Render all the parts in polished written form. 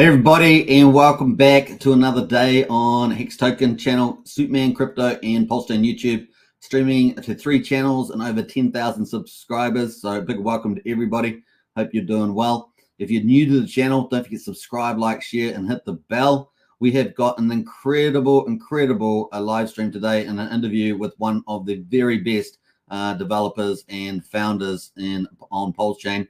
Hey everybody, and welcome back to another day on Hex Token channel, Superman Crypto and Pulsechain YouTube, streaming to 3 channels and over 10,000 subscribers. So big welcome to everybody. Hope you're doing well. If you're new to the channel, don't forget to subscribe, like, share, and hit the bell. We have got an incredible live stream today and an interview with one of the very best developers and founders on Pulsechain,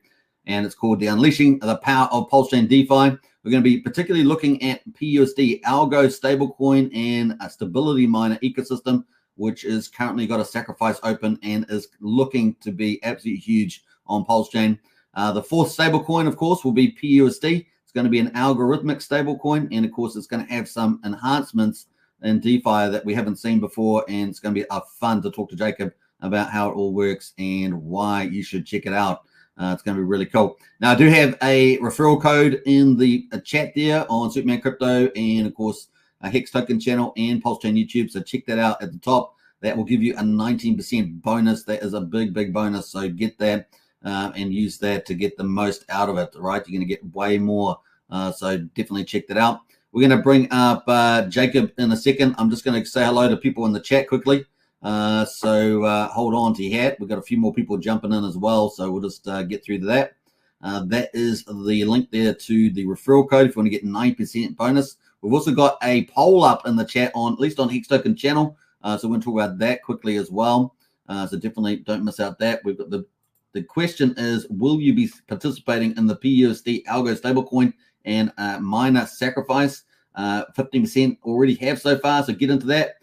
and it's called the Unleashing the Power of Pulsechain DeFi. We're going to be particularly looking at PUSD Algo stablecoin and a stability miner ecosystem, which is currently got a sacrifice open and is looking to be absolutely huge on Pulsechain. The fourth stablecoin, of course, will be PUSD. It's going to be an algorithmic stablecoin, and of course, it's going to have some enhancements in DeFi that we haven't seen before, and it's going to be fun to talk to Jacob about how it all works and why you should check it out. It's going to be really cool. Now, I do have a referral code in the chat there on Superman Crypto and, of course, a Hex Token channel and Pulsechain YouTube. So check that out at the top. That will give you a 19% bonus. That is a big bonus. So get that and use that to get the most out of it, right? You're going to get way more. So definitely check that out. We're going to bring up Jacob in a second. I'm just going to say hello to people in the chat quickly. So hold on to your hat. We've got a few more people jumping in as well, so we'll just get through to that. That is the link there to the referral code if you want to get 9% bonus. We've also got a poll up in the chat on, at least on Hex Token channel, so we're going to talk about that quickly as well. So definitely don't miss out that. We've got the question is, will you be participating in the PUSD Algo stablecoin and miner sacrifice? 15% already have so far, so get into that.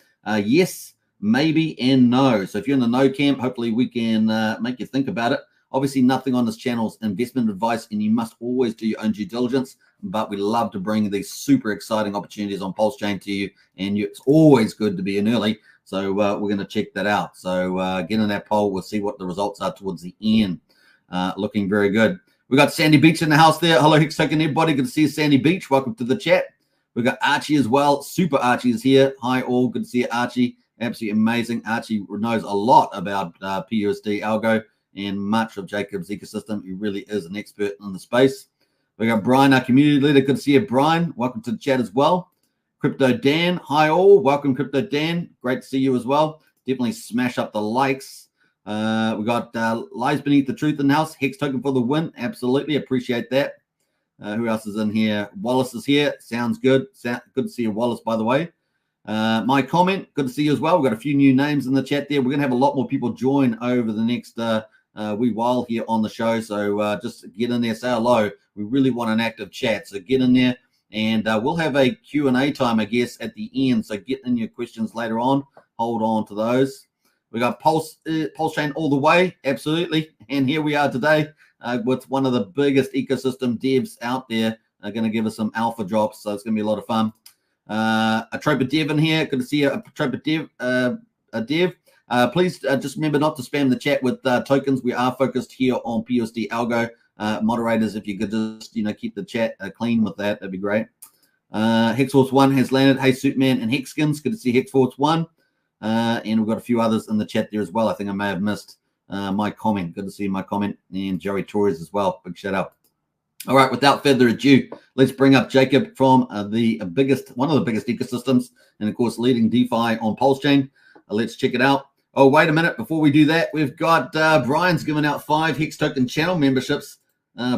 Yes, maybe, and no. So if you're in the no camp, hopefully we can make you think about it. Obviously, nothing on this channel is investment advice, and you must always do your own due diligence. But we love to bring these super exciting opportunities on Pulsechain to you, and it's always good to be in early. So we're going to check that out. So get in that poll. We'll see what the results are towards the end. Looking very good. We got Sandy Beach in the house there. Hello, Hex Token, everybody. Good to see you, Sandy Beach. Welcome to the chat. We've got Archie as well. Super Archie is here. Hi, all. Good to see you, Archie. Absolutely amazing. Archie knows a lot about PUSD Algo and much of Jacob's ecosystem. He really is an expert in the space. We got Brian, our community leader. Good to see you, Brian. Welcome to the chat as well. Crypto Dan. Hi, all. Welcome, Crypto Dan. Great to see you as well. Definitely smash up the likes. We got Lies Beneath the Truth in the house. Hex Token for the win. Absolutely. Appreciate that. Who else is in here? Wallace is here. Sounds good. Good to see you, Wallace, by the way. My comment, good to see you as well. We've got a few new names in the chat there. We're going to have a lot more people join over the next wee while here on the show. So just get in there, say hello. We really want an active chat. So get in there, and we'll have a Q&A time, I guess, at the end. So get in your questions later on. Hold on to those. We got Pulsechain all the way. Absolutely. And here we are today with one of the biggest ecosystem devs out there. Going to give us some alpha drops. So it's going to be a lot of fun. A Tropa Dev in here. Good to see you, a Tropa Dev. Please just remember not to spam the chat with tokens. We are focused here on PUSD Algo. Moderators, if you could just keep the chat clean with that, that'd be great. Hexforce 1 has landed. Hey, Superman and Hexskins. Good to see Hexforce 1. And we've got a few others in the chat there as well. I think I may have missed my comment. Good to see my comment. And Joey Torres as well. Big shout out. All right, without further ado, let's bring up Jacob from one of the biggest ecosystems, and of course, leading DeFi on Pulsechain. Let's check it out. Oh, wait a minute. Before we do that, we've got Brian's giving out 5 Hex Token channel memberships.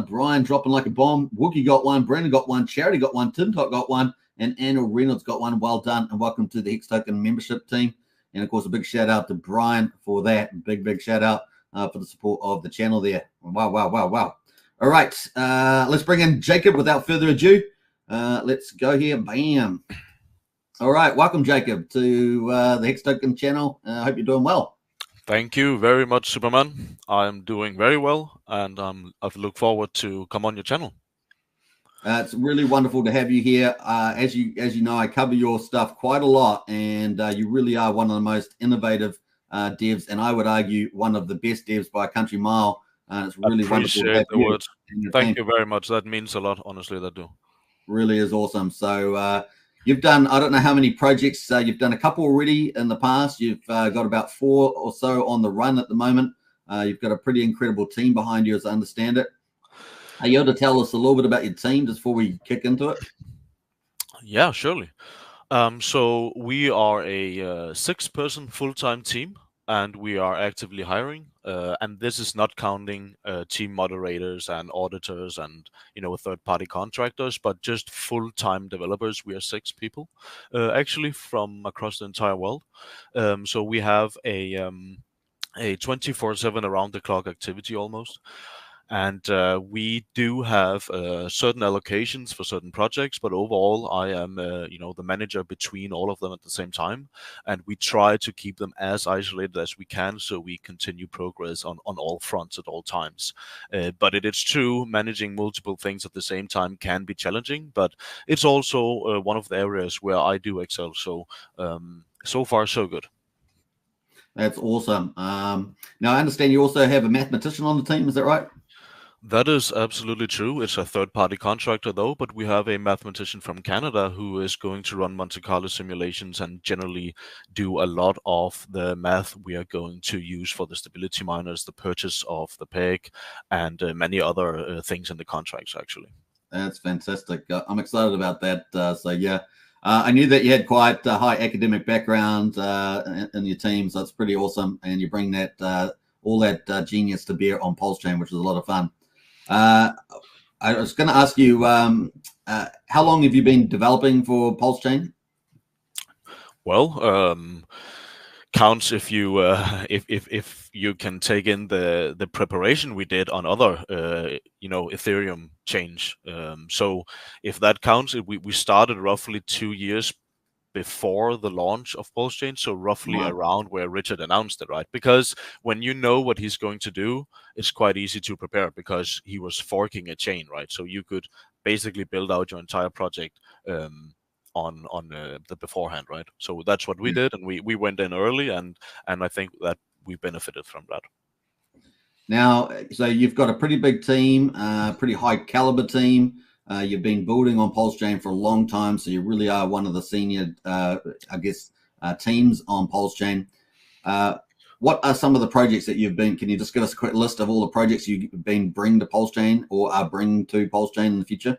Brian dropping like a bomb. Wookie got one. Brandon got one. Charity got one. Tintot got one. And Anil Reynolds got one. Well done, and welcome to the Hex Token membership team. And of course, a big shout out to Brian for that. Big shout out for the support of the channel there. Wow. All right, let's bring in Jacob without further ado. Let's go here. Bam. All right, welcome, Jacob, to the Hex Token channel. I hope you're doing well. Thank you very much, Superman. I'm doing very well, and I look forward to come on your channel. It's really wonderful to have you here. As you know, I cover your stuff quite a lot, and you really are one of the most innovative devs, and I would argue one of the best devs by a country mile. It's really wonderful to have the words. Thank you very much. That means a lot, honestly, that do. Really is awesome. So you've done, I don't know how many projects. You've done a couple already in the past. You've got about 4 or so on the run at the moment. You've got a pretty incredible team behind you, as I understand it. Are you able to tell us a little bit about your team just before we kick into it? Yeah, surely. So we are a six-person full-time team, and we are actively hiring. And this is not counting team moderators and auditors and third-party contractors, but just full-time developers. We are six people, actually from across the entire world. So we have a 24/7 around the clock activity almost. And we do have certain allocations for certain projects, but overall, I am, the manager between all of them at the same time, and we try to keep them as isolated as we can, so we continue progress on all fronts at all times. But it is true, managing multiple things at the same time can be challenging, but it's also one of the areas where I do excel. So, so far, so good. That's awesome. Now, I understand you also have a mathematician on the team. Is that right? That is absolutely true. It's a third-party contractor, though, but we have a mathematician from Canada who is going to run Monte Carlo simulations and generally do a lot of the math we are going to use for the stability miners, the purchase of the peg, and many other things in the contracts, actually. That's fantastic. I'm excited about that. So, yeah, I knew that you had quite a high academic background in your team, so that's pretty awesome. And you bring that all that genius to bear on Pulsechain, which is a lot of fun. I was going to ask you, how long have you been developing for Pulsechain? Well, counts if you if you can take in the preparation we did on other Ethereum change. So if that counts, we started roughly 2 years before the launch of Pulsechain, so roughly Wow. around where Richard announced it, right? Because when you know what he's going to do, it's quite easy to prepare because he was forking a chain, right? So you could basically build out your entire project on the beforehand, right? So that's what we did, and we went in early, and I think that we benefited from that. Now, so you've got a pretty big team, pretty high caliber team. You've been building on Pulsechain for a long time, so you really are one of the senior, teams on Pulsechain. What are some of the projects that you've been? Can you just give us a quick list of all the projects you've been bringing to Pulsechain or are bringing to Pulsechain in the future?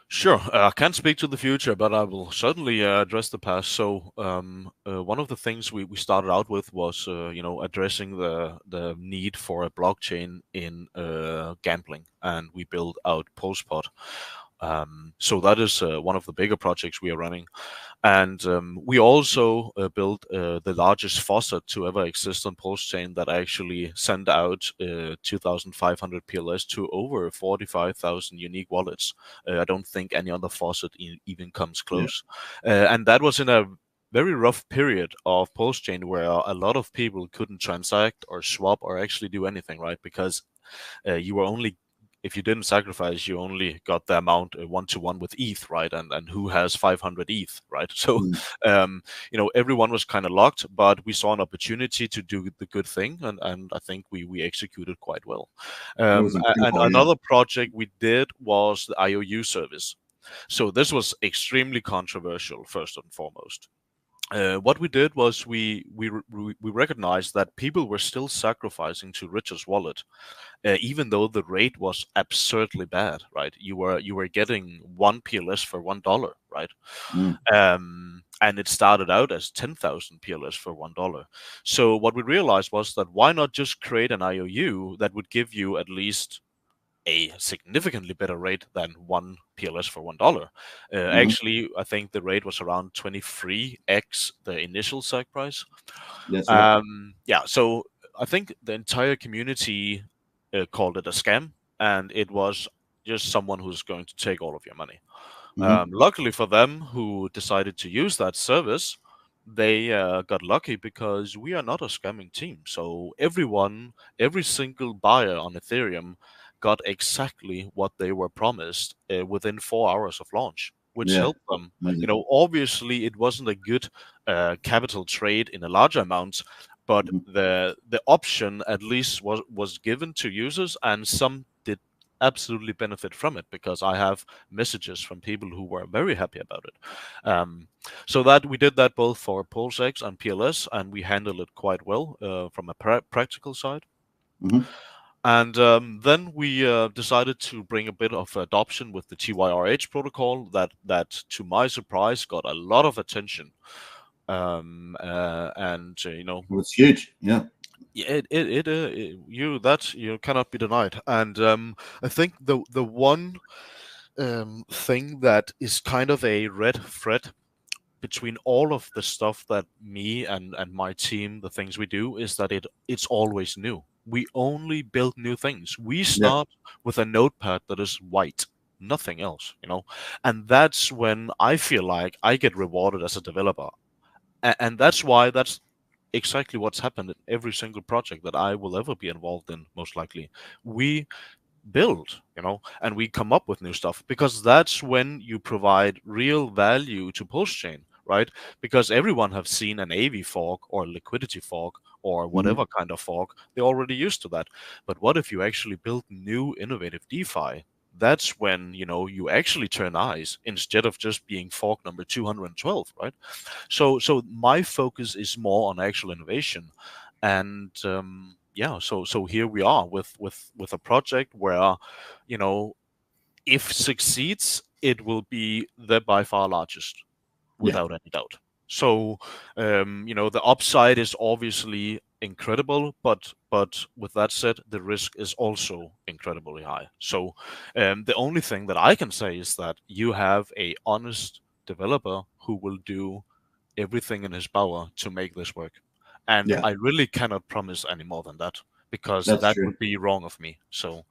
Sure, I can't speak to the future, but I will certainly address the past. So, one of the things we started out with was, addressing the need for a blockchain in gambling, and we built out Pulsepot. So that is one of the bigger projects we are running. And we also built the largest faucet to ever exist on Pulsechain that actually sent out 2,500 PLS to over 45,000 unique wallets. I don't think any other faucet even comes close. And that was in a very rough period of Pulsechain where a lot of people couldn't transact or swap or actually do anything, right? Because you were only, if you didn't sacrifice, you only got the amount 1-to-1 with ETH, right? And who has 500 ETH, right? So, everyone was kind of locked, but we saw an opportunity to do the good thing, and I think we executed quite well. Was And incredible, another project we did was the IOU service. So this was extremely controversial, first and foremost. What we did was we recognized that people were still sacrificing to Richard's wallet, even though the rate was absurdly bad, right? You were getting one PLS for $1, right? And it started out as 10,000 PLS for $1. So what we realized was that why not just create an IOU that would give you at least a significantly better rate than one PLS for $1. Actually, I think the rate was around 23x the initial SAC price. That's right. So I think the entire community called it a scam, and it was just someone who's going to take all of your money. Luckily for them who decided to use that service, they got lucky because we are not a scamming team. So every single buyer on Ethereum got exactly what they were promised within 4 hours of launch, which Yeah. helped them. Amazing. Obviously it wasn't a good capital trade in a large amount, but Mhm. the option at least was given to users, and some did absolutely benefit from it because I have messages from people who were very happy about it. So that we did that both for PulseX and PLS, and we handled it quite well from a practical side. And then we decided to bring a bit of adoption with the TYRH protocol that to my surprise got a lot of attention. It was huge. Yeah. Yeah, you cannot be denied. And I think the one thing that is kind of a red thread between all of the stuff that me and my team, the things we do, is that it's always new. We only build new things. We Yeah. start with a notepad that is white, nothing else, and that's when I feel like I get rewarded as a developer. And that's exactly what's happened in every single project that I will ever be involved in, most likely. We build, and we come up with new stuff, because that's when you provide real value to Pulsechain, right? Because everyone have seen an AV fork or liquidity fork or Mhm. whatever kind of fork. They're already used to that. But what if you actually build new innovative DeFi? That's when you actually turn eyes, instead of just being fork number 212, right? So my focus is more on actual innovation. And yeah, so here we are with a project where, if succeeds, it will be the by far largest, Yeah. without any doubt. So the upside is obviously incredible, but with that said, the risk is also incredibly high. So the only thing that I can say is that you have a honest developer who will do everything in his power to make this work. And Yeah. I really cannot promise any more than that, because That's that true. would be wrong of me. So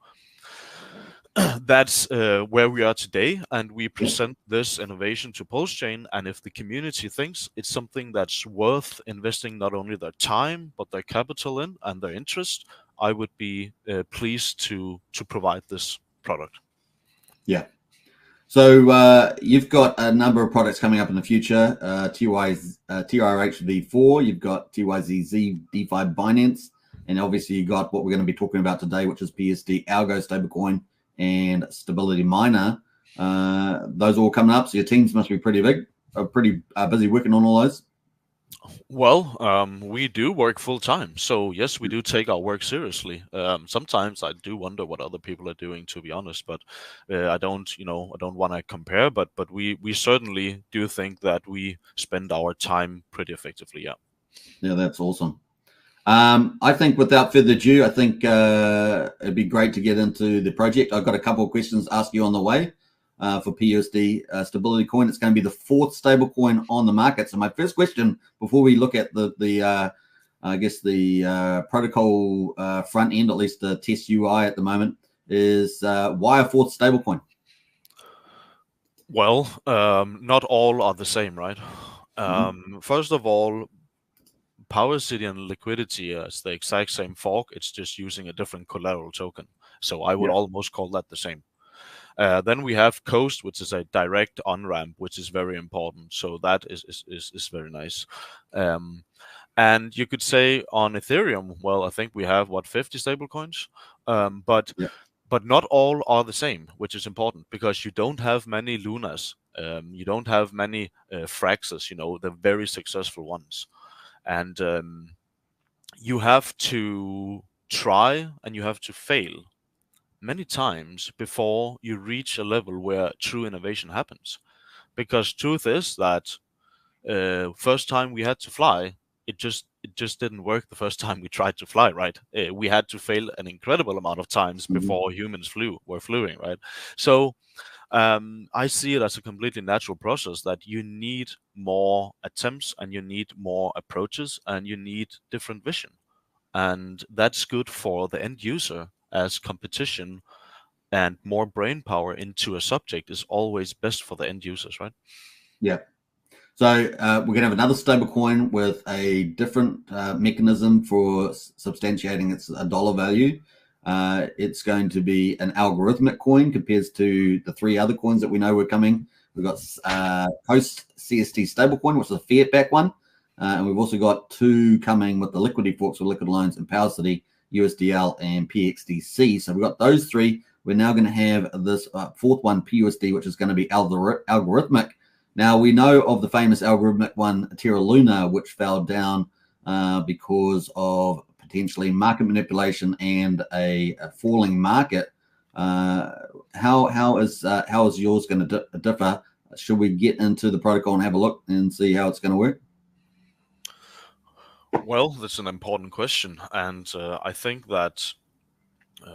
that's where we are today, and we Yeah. present this innovation to Pulsechain. And if the community thinks it's something that's worth investing not only their time but their capital in and their interest, I would be pleased to provide this product. Yeah. So you've got a number of products coming up in the future. TRH V4, you've got TYZZ DeFi Binance, and obviously you got what we're going to be talking about today, which is PUSD Algo stablecoin and Stability Miner. Those are all coming up, so your teams must be pretty big, pretty busy working on all those. Well, we do work full time, so yes, we do take our work seriously. Sometimes I do wonder what other people are doing, to be honest, but I don't, I don't want to compare. But we certainly do think that we spend our time pretty effectively. Yeah. Yeah, that's awesome. I think without further ado, I think it'd be great to get into the project. I've got a couple of questions to ask you on the way for PUSD Stability Coin. It's going to be the fourth stable coin on the market. So my first question, before we look at the I guess the protocol front end, at least the test UI at the moment, is why a fourth stable coin? Well, not all are the same, right? First of all, Power City and Liquidity is the exact same fork. It's just using a different collateral token. So I would Yeah, almost call that the same. Then we have Coast, which is a direct on-ramp, which is very important. So that is very nice. And you could say on Ethereum, well, I think we have 50 stablecoins, but yeah, but not all are the same, which is important, because you don't have many Lunas, you don't have many Fraxes, the very successful ones, and you have to try and you have to fail many times before you reach a level where true innovation happens. Because truth is that first time we had to fly, it just didn't work the first time we tried to fly, right? We had to fail an incredible amount of times mhm, before humans were flying, right? So I see it as a completely natural process that you need more attempts and you need more approaches and you need different vision. And that's good for the end user, as competition and more brain power into a subject is always best for the end users, right? yeah. So we're going to have another stable coin with a different mechanism for substantiating its dollar value. It's going to be an algorithmic coin compared to the three other coins that we know were coming. We've got Post CST stablecoin, which is a fiat back one. And we've also got two coming with the liquidity forks for liquid loans and Power City, USDL, and PXDC. So we've got those three. We're now going to have this fourth one, PUSD, which is going to be algorithmic. Now, we know of the famous algorithmic one, Terra Luna, which fell down because of potentially market manipulation and a falling market. How is yours going to differ? Should we get into the protocol and have a look and see how it's going to work? Well, that's an important question, and I think that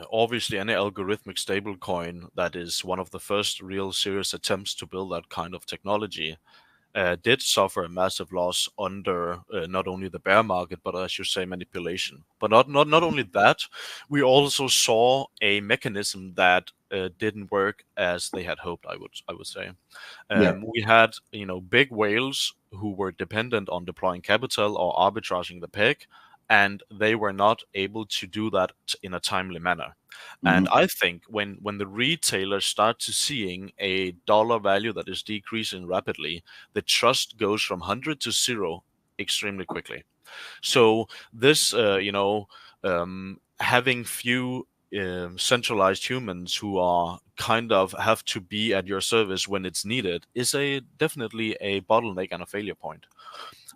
obviously any algorithmic stablecoin that is one of the first real serious attempts to build that kind of technology did suffer a massive loss under not only the bear market, but as you say, manipulation. But not only that, we also saw a mechanism that didn't work as they had hoped. I would say Yeah. we had big whales who were dependent on deploying capital or arbitraging the peg, and they were not able to do that in a timely manner. And Mm-hmm. I think when the retailers start to seeing a dollar value that is decreasing rapidly, the trust goes from 100 to 0 extremely quickly. So this, having few centralized humans who are kind of have to be at your service when it's needed is a definitely a bottleneck and a failure point.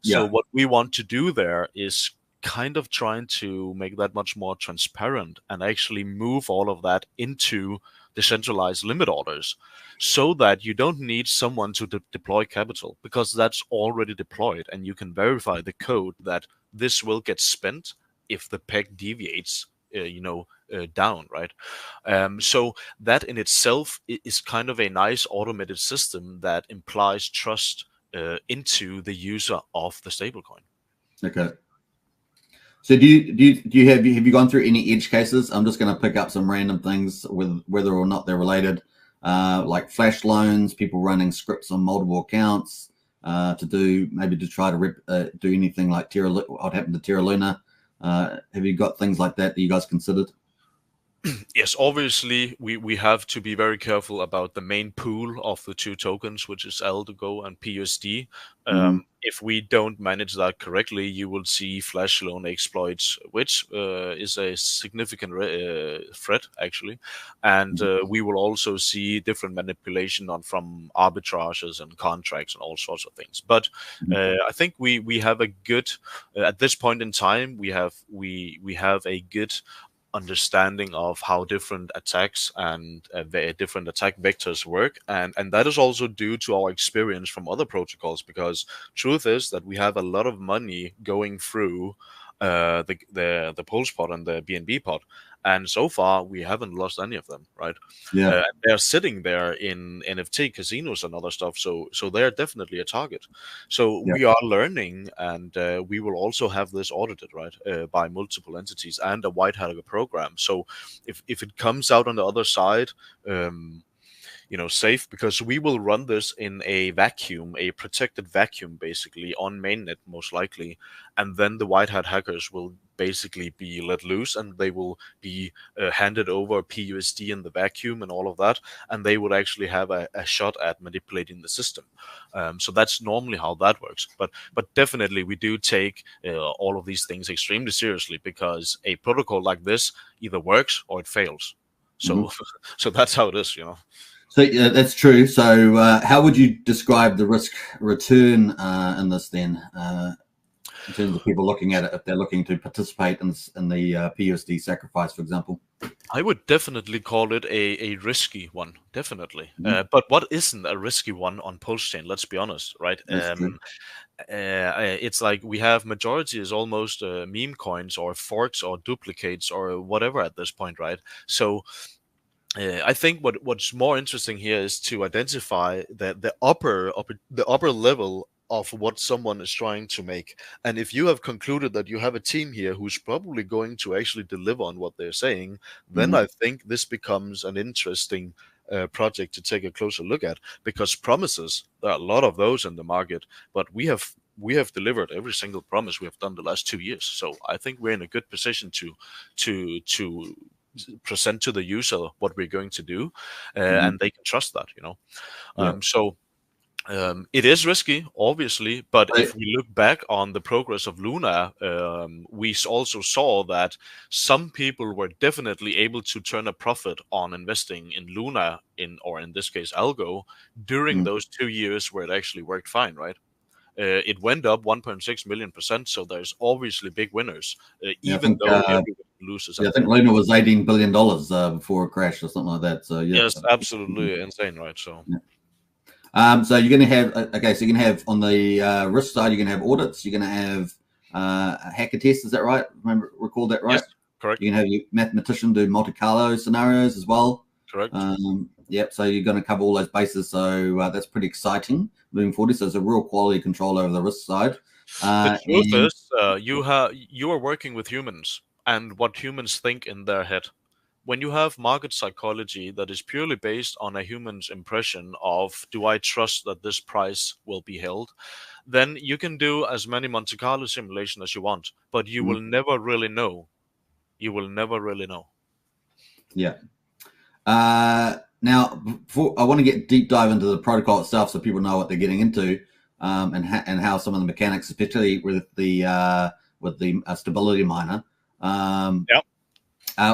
So Yeah. what we want to do there is kind of trying to make that much more transparent and actually move all of that into decentralized limit orders so that you don't need someone to deploy capital because that's already deployed and you can verify the code that this will get spent if the peg deviates down, right? So that in itself is kind of a nice automated system that implies trust into the user of the stablecoin. Okay. So do you have you gone through any edge cases? I'm just going to pick up some random things with whether or not they're related, like flash loans, people running scripts on multiple accounts to try to do anything like what happened to Terra Luna. Have you got things like that you guys considered? Yes, obviously we have to be very careful about the main pool of the two tokens, which is ALGO and PUSD. Mm-hmm. If we don't manage that correctly, you will see flash loan exploits, which is a significant threat actually, and we will also see different manipulation from arbitrages and contracts and all sorts of things. But I think we have a good at this point in time we have a good understanding of how different attacks and different attack vectors work, and that is also due to our experience from other protocols, because truth is that we have a lot of money going through the Pulse pod and the BNB pod, and so far we haven't lost any of them, right? Yeah. They're sitting there in NFT casinos and other stuff, so they're definitely a target. So Yeah. we are learning, and we will also have this audited, right, by multiple entities and a white hacker program. So if it comes out on the other side, um, safe, because we will run this in a vacuum, a protected vacuum, basically on mainnet most likely, and then the white hat hackers will basically be let loose, and they will be handed over PUSD in the vacuum and all of that, and they would actually have a shot at manipulating the system. So that's normally how that works. But definitely we do take all of these things extremely seriously, because a protocol like this either works or it fails. Mm-hmm. So so that's how it is, So yeah, that's true. So how would you describe the risk return in this then, in terms of people looking at it if they're looking to participate in the PUSD sacrifice, for example? I would definitely call it a risky one, definitely. Mm-hmm. But what isn't a risky one on Pulsechain? Let's be honest, right? That's true. It's like we have majority is almost meme coins or forks or duplicates or whatever at this point, right? So I think what's more interesting here is to identify the upper level of what someone is trying to make. And if you have concluded that you have a team here who's probably going to actually deliver on what they're saying, then Mm-hmm. I think this becomes an interesting project to take a closer look at, because promises, there are a lot of those in the market, but we have delivered every single promise we have done the last 2 years. So I think we're in a good position to present to the user what we're going to do, Mm-hmm. and they can trust that. Yeah. It is risky, obviously, but So, if we look back on the progress of Luna, we also saw that some people were definitely able to turn a profit on investing in Luna, or in this case Algo, during mm, those 2 years where it actually worked fine, right? It went up 1.6 million%. So there's obviously big winners, Yeah, even though everybody loses. I think Luna was $18 billion before it crashed or something like that. So yeah, yes, absolutely insane, right? So. Yeah. So you're going to have okay. So you're going to have on the risk side, you're going to have audits. You're going to have hacker tests. Is that right? Recall that right? Yes, correct. You're going to have your mathematician do Monte Carlo scenarios as well. Correct. Yep. So you're going to cover all those bases. So that's pretty exciting moving forward. So it's a real quality control over the risk side. The truth is, you are working with humans and what humans think in their head. When you have market psychology that is purely based on a human's impression of, do I trust that this price will be held, then you can do as many Monte Carlo simulation as you want, but you will never really know. You will never really know. Yeah. Now, before, I want to get deep dive into the protocol itself, so people know what they're getting into, and how some of the mechanics, especially with the stability miner. Yep.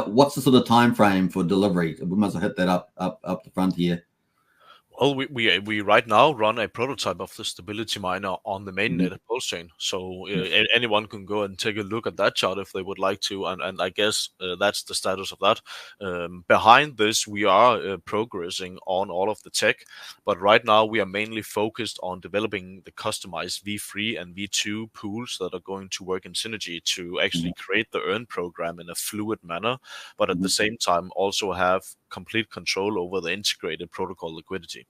What's the sort of time frame for delivery? We must have hit that up the front here. Well, we right now run a prototype of the stability miner on the mainnet of Pulsechain, so anyone can go and take a look at that chart if they would like to, and I guess that's the status of that. Behind this, we are progressing on all of the tech, but right now we are mainly focused on developing the customized V3 and V2 pools that are going to work in synergy to actually create the earn program in a fluid manner, but at the same time also have complete control over the integrated protocol liquidity.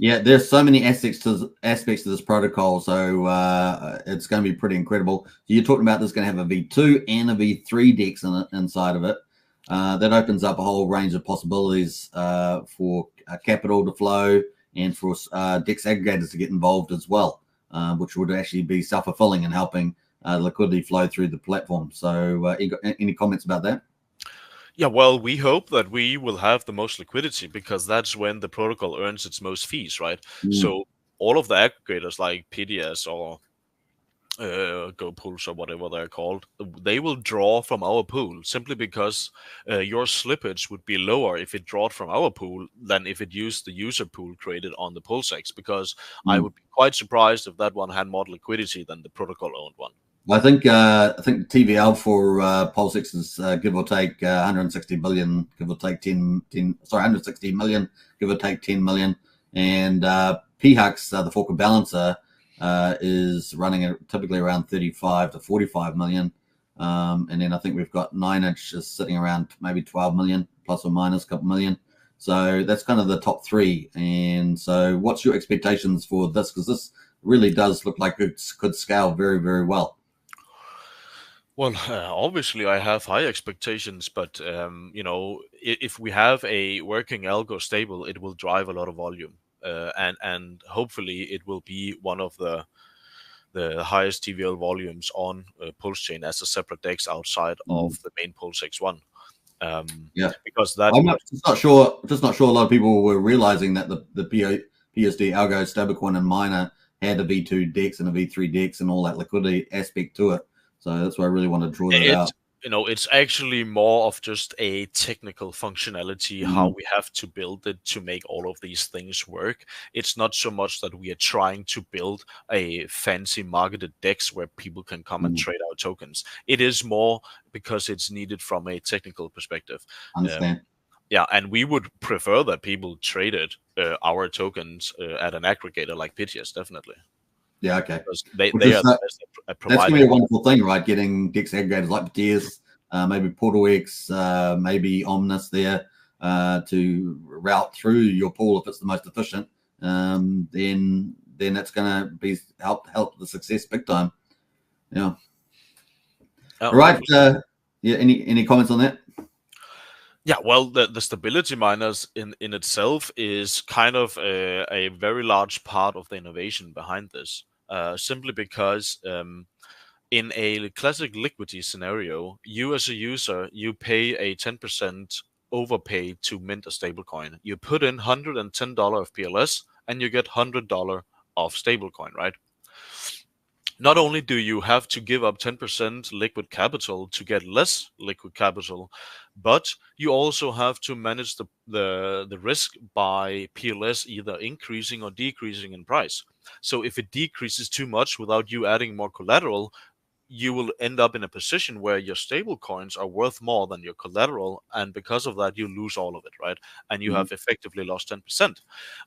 Yeah, there's so many aspects to this protocol, so it's going to be pretty incredible. You're talking about this going to have a V2 and a V3 DEX inside of it. That opens up a whole range of possibilities for capital to flow and for DEX aggregators to get involved as well, which would actually be self-fulfilling and helping liquidity flow through the platform. So you got any comments about that? Yeah, well, we hope that we will have the most liquidity because that's when the protocol earns its most fees, right? So all of the aggregators like PDS or Go Pools or whatever they're called, they will draw from our pool simply because your slippage would be lower if it drawed from our pool than if it used the user pool created on the Pulsex, because I would be quite surprised if that one had more liquidity than the protocol-owned one. I think TVL for Pulsex is give or take 160 billion, give or take 160 million, give or take 10 million, and PHUX, the Forker balancer, is running at typically around 35 to 45 million, and then I think we've got 9inch is sitting around maybe 12 million plus or minus a couple million. So that's kind of the top three. And so, what's your expectations for this? Because this really does look like it could scale very, very well. Well, obviously, I have high expectations, but if we have a working algo stable, it will drive a lot of volume, and hopefully, it will be one of the highest TVL volumes on Pulsechain as a separate DEX outside of the main Pulsex one. Yeah, because that I'm just not sure. A lot of people were realizing that the PUSD algo stablecoin and miner had a V2 DEX and a V3 DEX and all that liquidity aspect to it. So that's why I really want to draw that out. It's actually more of just a technical functionality, how we have to build it to make all of these things work. It's not so much that we are trying to build a fancy marketed DEX where people can come and trade our tokens. It is more because it's needed from a technical perspective. Understand. Yeah, and we would prefer that people traded our tokens at an aggregator like Pitias, definitely. Yeah, okay. Because they are the best at providing. That's going to be a wonderful thing, right? Getting DEX aggregators like Pitias, maybe PortalX, maybe Omnis there to route through your pool if it's the most efficient. Then that's going to be help the success big time. Yeah. All right. Yeah. Any comments on that? Yeah, well, the stability miners in itself is kind of a very large part of the innovation behind this. Simply because in a classic liquidity scenario, you as a user, you pay a 10% overpay to mint a stablecoin. You put in $110 of PLS and you get $100 of stablecoin, right? not only do you have to give up 10% liquid capital to get less liquid capital, but you also have to manage the risk by PLS either increasing or decreasing in price. So if it decreases too much without you adding more collateral, you will end up in a position where your stable coins are worth more than your collateral, and because of that you lose all of it, right? And you have effectively lost 10%.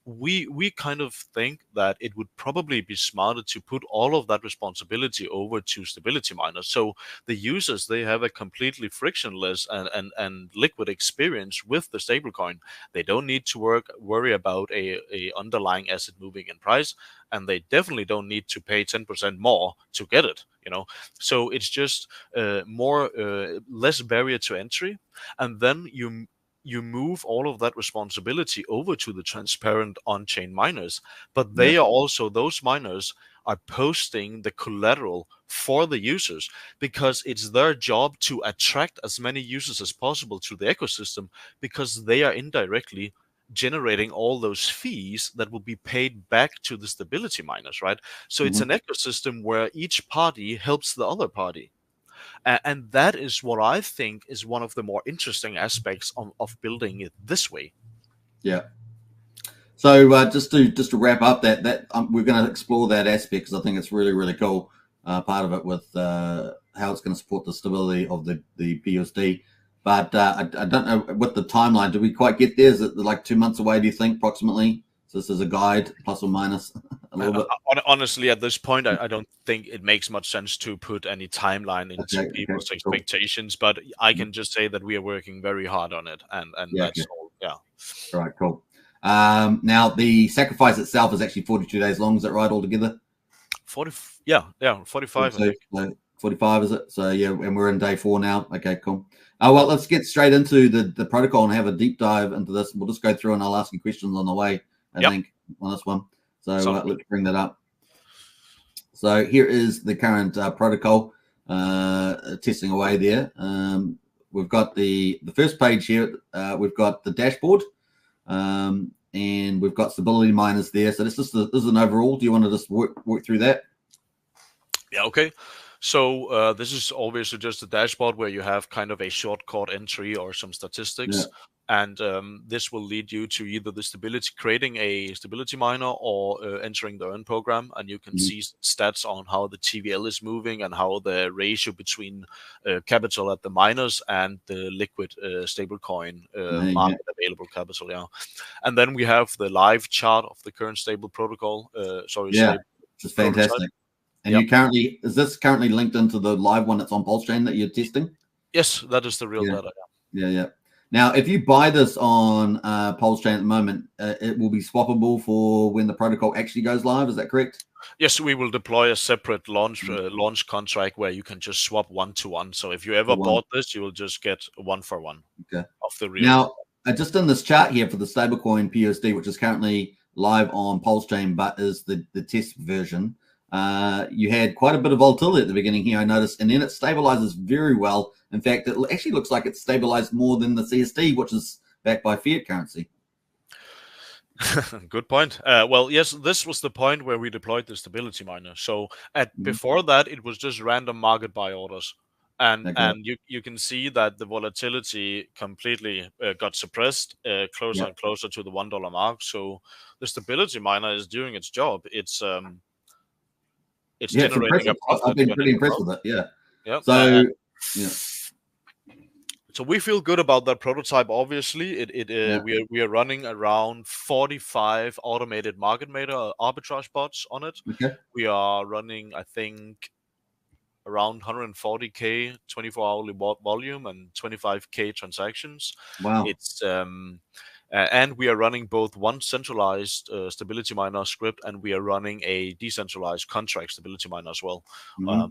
We kind of think that it would probably be smarter to put all of that responsibility over to stability miners, so the users, they have a completely frictionless and liquid experience with the stablecoin. They don't need to worry about a underlying asset moving in price, and they definitely don't need to pay 10% more to get it, you know. So it's just less barrier to entry, and then you move all of that responsibility over to the transparent on-chain miners. But they are also, those miners are posting the collateral for the users, because it's their job to attract as many users as possible to the ecosystem, because they are indirectly generating all those fees that will be paid back to the stability miners, right? So it's an ecosystem where each party helps the other party. And that is what I think is one of the more interesting aspects of building it this way. Yeah. So just to wrap up we're going to explore that aspect, because I think it's really, really cool. Part of it with how it's going to support the stability of the PUSD. But I don't know what the timeline. Do we quite get there? Is it like 2 months away, do you think, approximately? So this is a guide, plus or minus a little bit. Honestly, at this point, I don't think it makes much sense to put any timeline into people's expectations. Cool. But I can just say that we are working very hard on it, and that's all. Yeah. All right, cool. Now the sacrifice itself is actually 42 days long. Is that right altogether? 45. I think. 45 is it? So yeah, and we're in day 4 now. Okay, cool. Well, let's get straight into the protocol and have a deep dive into this. We'll just go through and I'll ask you questions on the way, I think, on this one. So let's bring that up. So here is the current protocol testing away there. We've got the first page here. We've got the dashboard, and we've got stability miners there. So this is an overall. Do you want to just work through that? Yeah, okay. So this is obviously just a dashboard where you have kind of a shortcut entry or some statistics. And this will lead you to either creating a stability miner or entering the earn program. And you can see stats on how the TVL is moving and how the ratio between capital at the miners and the liquid stablecoin market available capital. Yeah. And then we have the live chart of the current stable protocol. It's fantastic. And is this currently linked into the live one that's on Pulsechain that you're testing? Yes, that is the real data. Yeah. Now, if you buy this on Pulsechain at the moment, it will be swappable for when the protocol actually goes live. Is that correct? Yes, we will deploy a separate launch contract where you can just swap 1-to-1. So if you ever bought this, you will just get 1-for-1 of the real. Now, just in this chart here for the stablecoin PUSD, which is currently live on Pulsechain, but is the test version. You had quite a bit of volatility at the beginning here, I noticed, and then it stabilizes very well. In fact, it actually looks like it's stabilized more than the CSD, which is backed by fiat currency. Good point. Well, yes, this was the point where we deployed the stability miner. So before that, it was just random market buy orders. And you can see that the volatility completely got suppressed closer and closer to the $1 mark. So the stability miner is doing its job. It's generating a profit. I've been pretty impressed with it. Yeah. So So we feel good about that prototype. Obviously, we are running around 45 automated market maker arbitrage bots on it. We are running, I think, around 140K 24-hourly volume and 25K transactions. Wow. It's and we are running both one centralized stability miner script, and we are running a decentralized contract stability miner as well.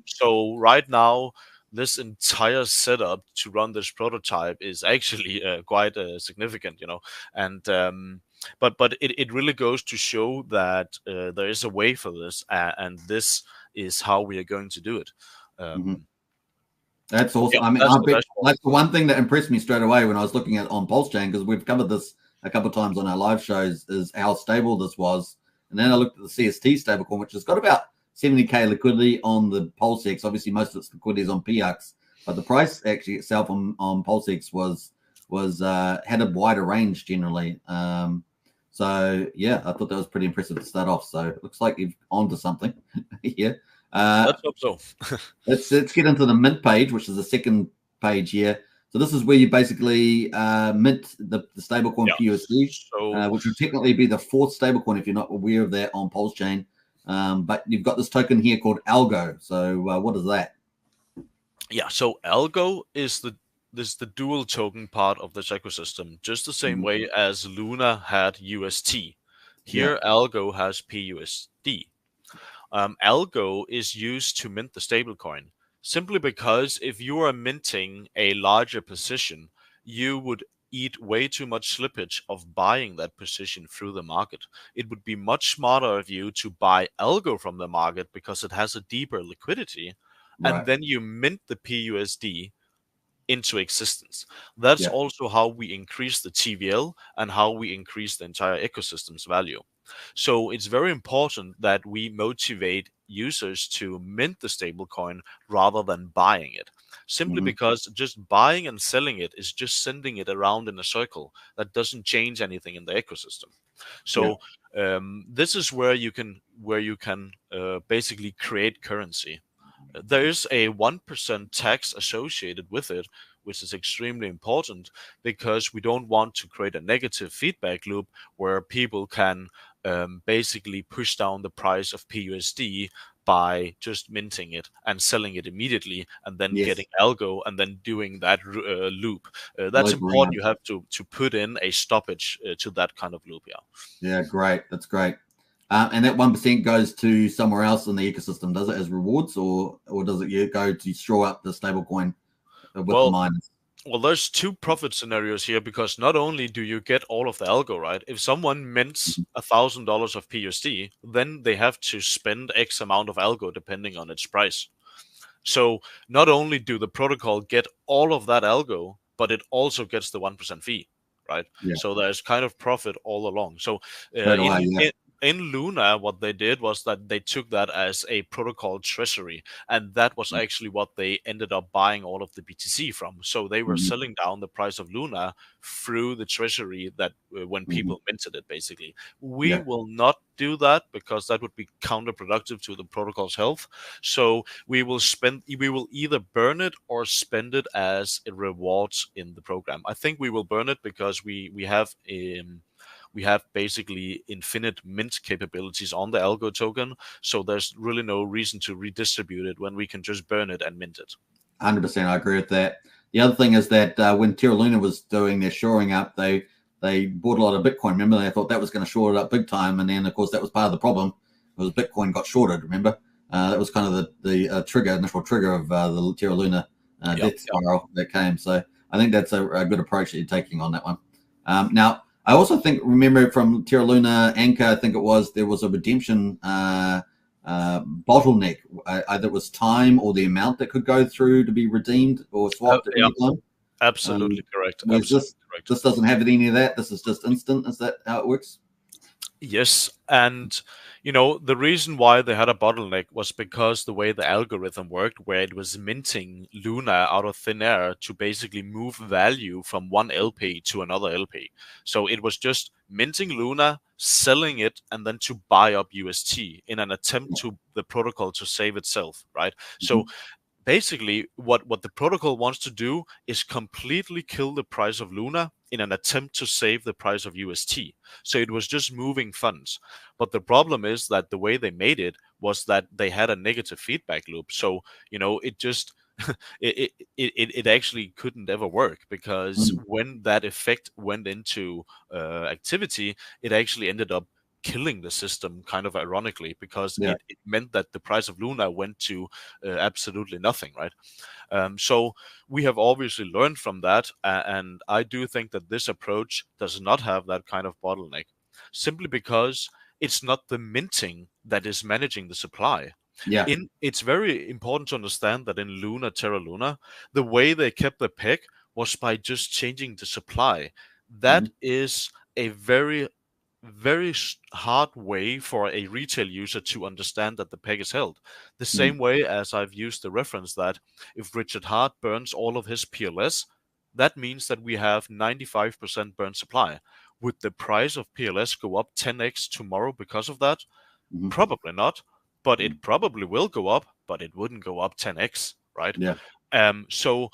So right now, this entire setup to run this prototype is actually quite significant, and but it really goes to show that there is a way for this, and this is how we are going to do it. That's awesome. I mean, that's the one thing that impressed me straight away when I was looking at on Pulsechain, because we've covered this a couple of times on our live shows, is how stable this was. And then I looked at the CST stablecoin, which has got about 70K liquidity on the Pulsex. Obviously, most of its liquidity is on PX, but the price actually itself on Pulsex was had a wider range generally. So yeah, I thought that was pretty impressive to start off. So it looks like you've onto something here. Let's hope so. let's get into the mint page, which is the second page here. So this is where you basically mint the stablecoin PUSD, which would technically be the fourth stablecoin if you're not aware of that on Pulsechain. But you've got this token here called ALGO. So what is that? Yeah, so ALGO is the dual token part of this ecosystem, just the same way as Luna had UST. Here, ALGO has PUSD. ALGO is used to mint the stablecoin, simply because if you are minting a larger position, you would eat way too much slippage of buying that position through the market. It would be much smarter of you to buy ALGO from the market because it has a deeper liquidity, and then you mint the PUSD into existence. That's also how we increase the TVL and how we increase the entire ecosystem's value. So it's very important that we motivate users to mint the stablecoin rather than buying it. Simply because just buying and selling it is just sending it around in a circle that doesn't change anything in the ecosystem. So this is where you can basically create currency. There is a 1% tax associated with it, which is extremely important because we don't want to create a negative feedback loop where people can basically push down the price of PUSD by just minting it and selling it immediately and then getting algo and then doing that loop. That's important. You have to put in a stoppage to that kind of loop. Yeah, great. That's great. And that 1% goes to somewhere else in the ecosystem, does it, as rewards, or does it go to straw up the stablecoin with the miners? Well, there's two profit scenarios here because not only do you get all of the algo, right? If someone mints $1,000 of PUSD, then they have to spend X amount of algo depending on its price. So not only do the protocol get all of that algo, but it also gets the 1% fee, right? So there's kind of profit all along. So in Luna, what they did was that they took that as a protocol treasury, and that was actually what they ended up buying all of the BTC from. So they were selling down the price of Luna through the treasury that when people minted it, basically. We will not do that because that would be counterproductive to the protocol's health. So we will either burn it or spend it as a rewards in the program. I think we will burn it because we have basically infinite mint capabilities on the algo token, so there's really no reason to redistribute it when we can just burn it and mint it. 100%, I agree with that. The other thing is that when Terra Luna was doing their shoring up, they bought a lot of Bitcoin. Remember, they thought that was going to short it up big time, and then of course that was part of the problem. Was Bitcoin got shorted? Remember, that was kind of the initial trigger of the Terra Luna death spiral that came. So I think that's a good approach that you're taking on that one. Now, I also remember from Terra Luna Anchor, I think it was, there was a redemption bottleneck. Either it was time or the amount that could go through to be redeemed or swapped at any time. Absolutely correct. This doesn't have any of that. This is just instant. Is that how it works? Yes, and the reason why they had a bottleneck was because the way the algorithm worked, where it was minting Luna out of thin air to basically move value from one LP to another LP. So it was just minting Luna, selling it, and then to buy up UST in an attempt to the protocol to save itself, right? So basically, what the protocol wants to do is completely kill the price of Luna in an attempt to save the price of UST. So it was just moving funds. But the problem is that the way they made it was that they had a negative feedback loop. So, it just it actually couldn't ever work because when that effect went into activity, it actually ended up killing the system, kind of ironically, because it meant that the price of Luna went to absolutely nothing, right? So we have obviously learned from that, and I do think that this approach does not have that kind of bottleneck, simply because it's not the minting that is managing the supply. It's very important to understand that in Terra Luna, the way they kept the peg was by just changing the supply. That is a very very hard way for a retail user to understand that the peg is held. The same way as I've used the reference that if Richard Hart burns all of his PLS, that means that we have 95% burn supply. Would the price of PLS go up 10x tomorrow because of that? Probably not, but it probably will go up, but it wouldn't go up 10x, right? Yeah. So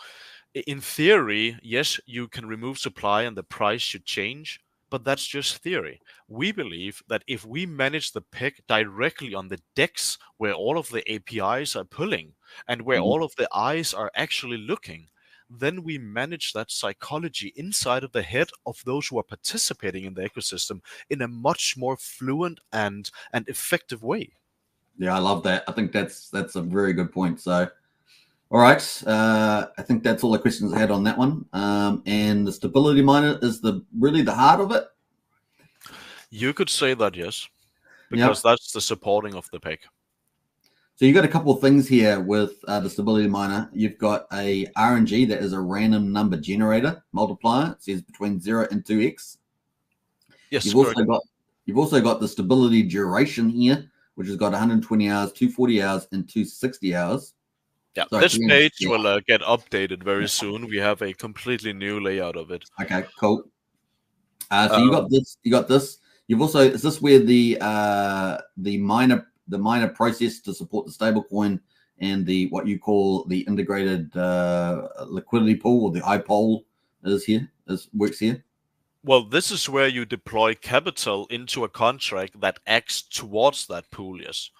in theory, yes, you can remove supply and the price should change, but that's just theory. We believe that if we manage the peg directly on the DEX where all of the APIs are pulling and where all of the eyes are actually looking, then we manage that psychology inside of the head of those who are participating in the ecosystem in a much more fluent and effective way. Yeah, I love that. I think that's a very good point. So, all right, I think that's all the questions I had on that one. And the stability miner is really the heart of it. You could say that, yes, because that's the supporting of the peg. So you got a couple of things here with the stability miner. You've got a RNG that is a random number generator multiplier. It says between 0 and 2x. Yes, you've also got the stability duration here, which has got 120 hours, 240 hours, and 260 hours. Yeah, this page will get updated very soon. We have a completely new layout of it. Okay, cool. So you got this. You got this. You've also, is this where the miner process to support the stablecoin and the what you call the integrated liquidity pool or the IPOL works here? Well, this is where you deploy capital into a contract that acts towards that pool, yes.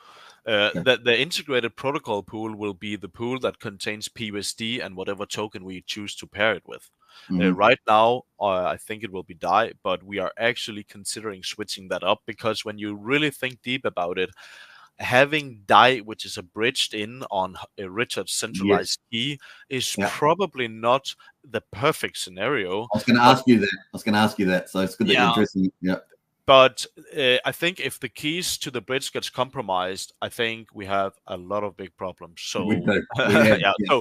The integrated protocol pool will be the pool that contains PUSD and whatever token we choose to pair it with. Right now, I think it will be DAI, but we are actually considering switching that up because when you really think deep about it, having DAI, which is a bridged in on a Richard's centralized key, is probably not the perfect scenario. I was going to ask you that. So it's good that you're addressing it. Yeah. But I think if the keys to the bridge gets compromised, I think we have a lot of big problems. So we do. I'm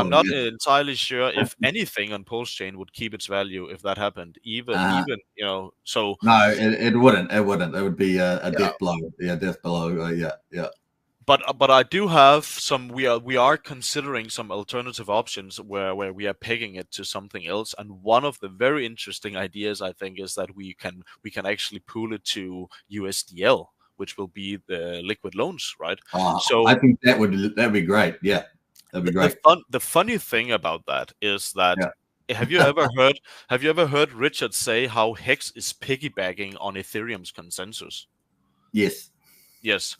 not entirely sure if anything on Pulsechain would keep its value if that happened. Even so. No, it wouldn't. It wouldn't. It would be a death blow. Yeah, death blow. Yeah. But I do have some. We are considering some alternative options where we are pegging it to something else. And one of the very interesting ideas I think is that we can actually pool it to USDL, which will be the liquid loans, right? So I think that'd be great. Yeah, that'd be great. The funny thing about that is that have you ever heard Richard say how Hex is piggybacking on Ethereum's consensus? Yes. Yes.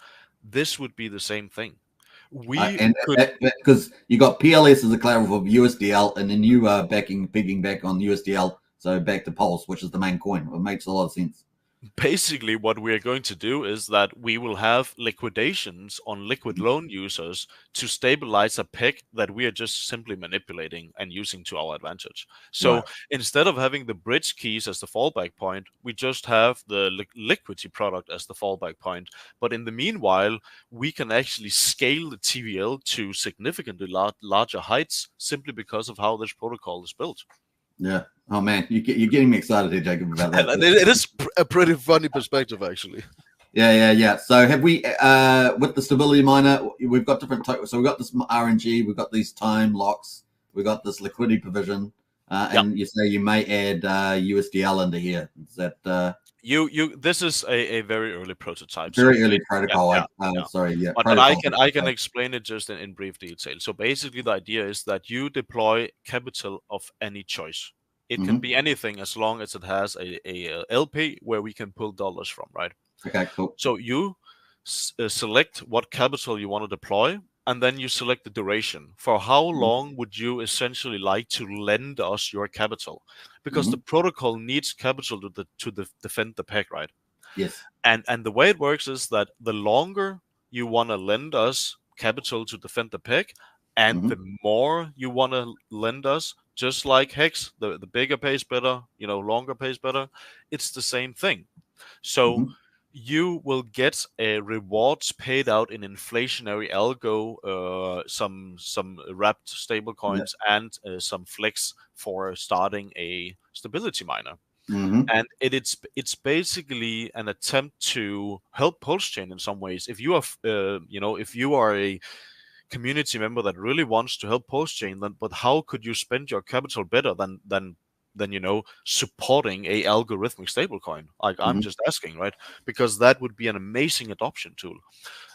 This would be the same thing. Because you got PLS as a collateral of USDL, and then you are pigging back on USDL, so back to Pulse, which is the main coin. It makes a lot of sense. Basically, what we are going to do is that we will have liquidations on liquid loan users to stabilize a peg that we are just simply manipulating and using to our advantage. So instead of having the bridge keys as the fallback point, we just have the liquidity product as the fallback point. But in the meanwhile, we can actually scale the TVL to significantly larger heights simply because of how this protocol is built. Yeah. Oh man, you're getting me excited here, Jacob, about that. It is a pretty funny perspective, actually. Yeah. So have we, with the stability miner, we've got different tokens. So we've got this RNG, we've got these time locks, we've got this liquidity provision, and you say you may add USDL into here. Is that this is a very early prototype. Very early protocol. But I can explain it just in brief detail. So basically the idea is that you deploy capital of any choice. It can be anything as long as it has a LP where we can pull dollars from, right? Okay, cool. So you select what capital you want to deploy, and then you select the duration. For how long would you essentially like to lend us your capital? Because the protocol needs capital to defend the peg, right? Yes. And the way it works is that the longer you want to lend us capital to defend the peg, and the more you want to lend us, just like Hex, the bigger pays better, longer pays better. It's the same thing. So you will get rewards paid out in inflationary algo, some wrapped stablecoins, and some flex for starting a stability miner. And it's basically an attempt to help Pulsechain in some ways. If you are if you are a community member that really wants to help Pulsechain, then but how could you spend your capital better than supporting a algorithmic stablecoin? Like, I'm just asking, right? Because that would be an amazing adoption tool.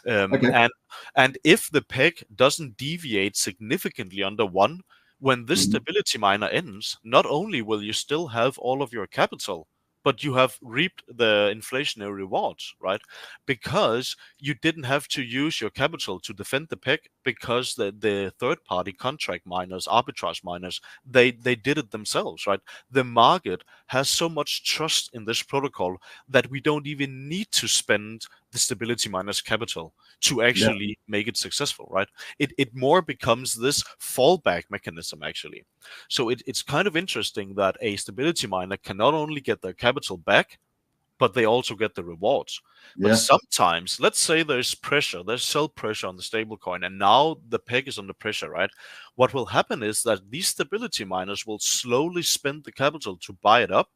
And if the peg doesn't deviate significantly under 1, when this stability miner ends, not only will you still have all of your capital, but you have reaped the inflationary rewards, right? Because you didn't have to use your capital to defend the peg, because the third-party contract miners, arbitrage miners, they did it themselves, right? The market has so much trust in this protocol that we don't even need to spend the stability miners' capital to actually make it successful, right? It more becomes this fallback mechanism, actually. So it's kind of interesting that a stability miner can not only get their capital back, but they also get the rewards. But sometimes, let's say there's pressure, there's sell pressure on the stablecoin, and now the peg is under pressure, right? What will happen is that these stability miners will slowly spend the capital to buy it up.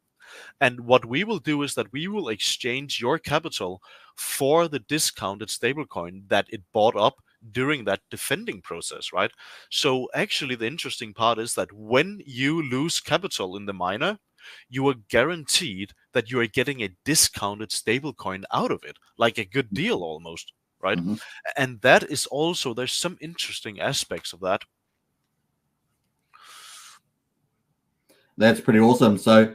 And what we will do is that we will exchange your capital for the discounted stablecoin that it bought up during that defending process, right? So actually, the interesting part is that when you lose capital in the miner, you are guaranteed that you are getting a discounted stablecoin out of it, like a good deal almost, right? And that is also, there's some interesting aspects of that. That's pretty awesome. So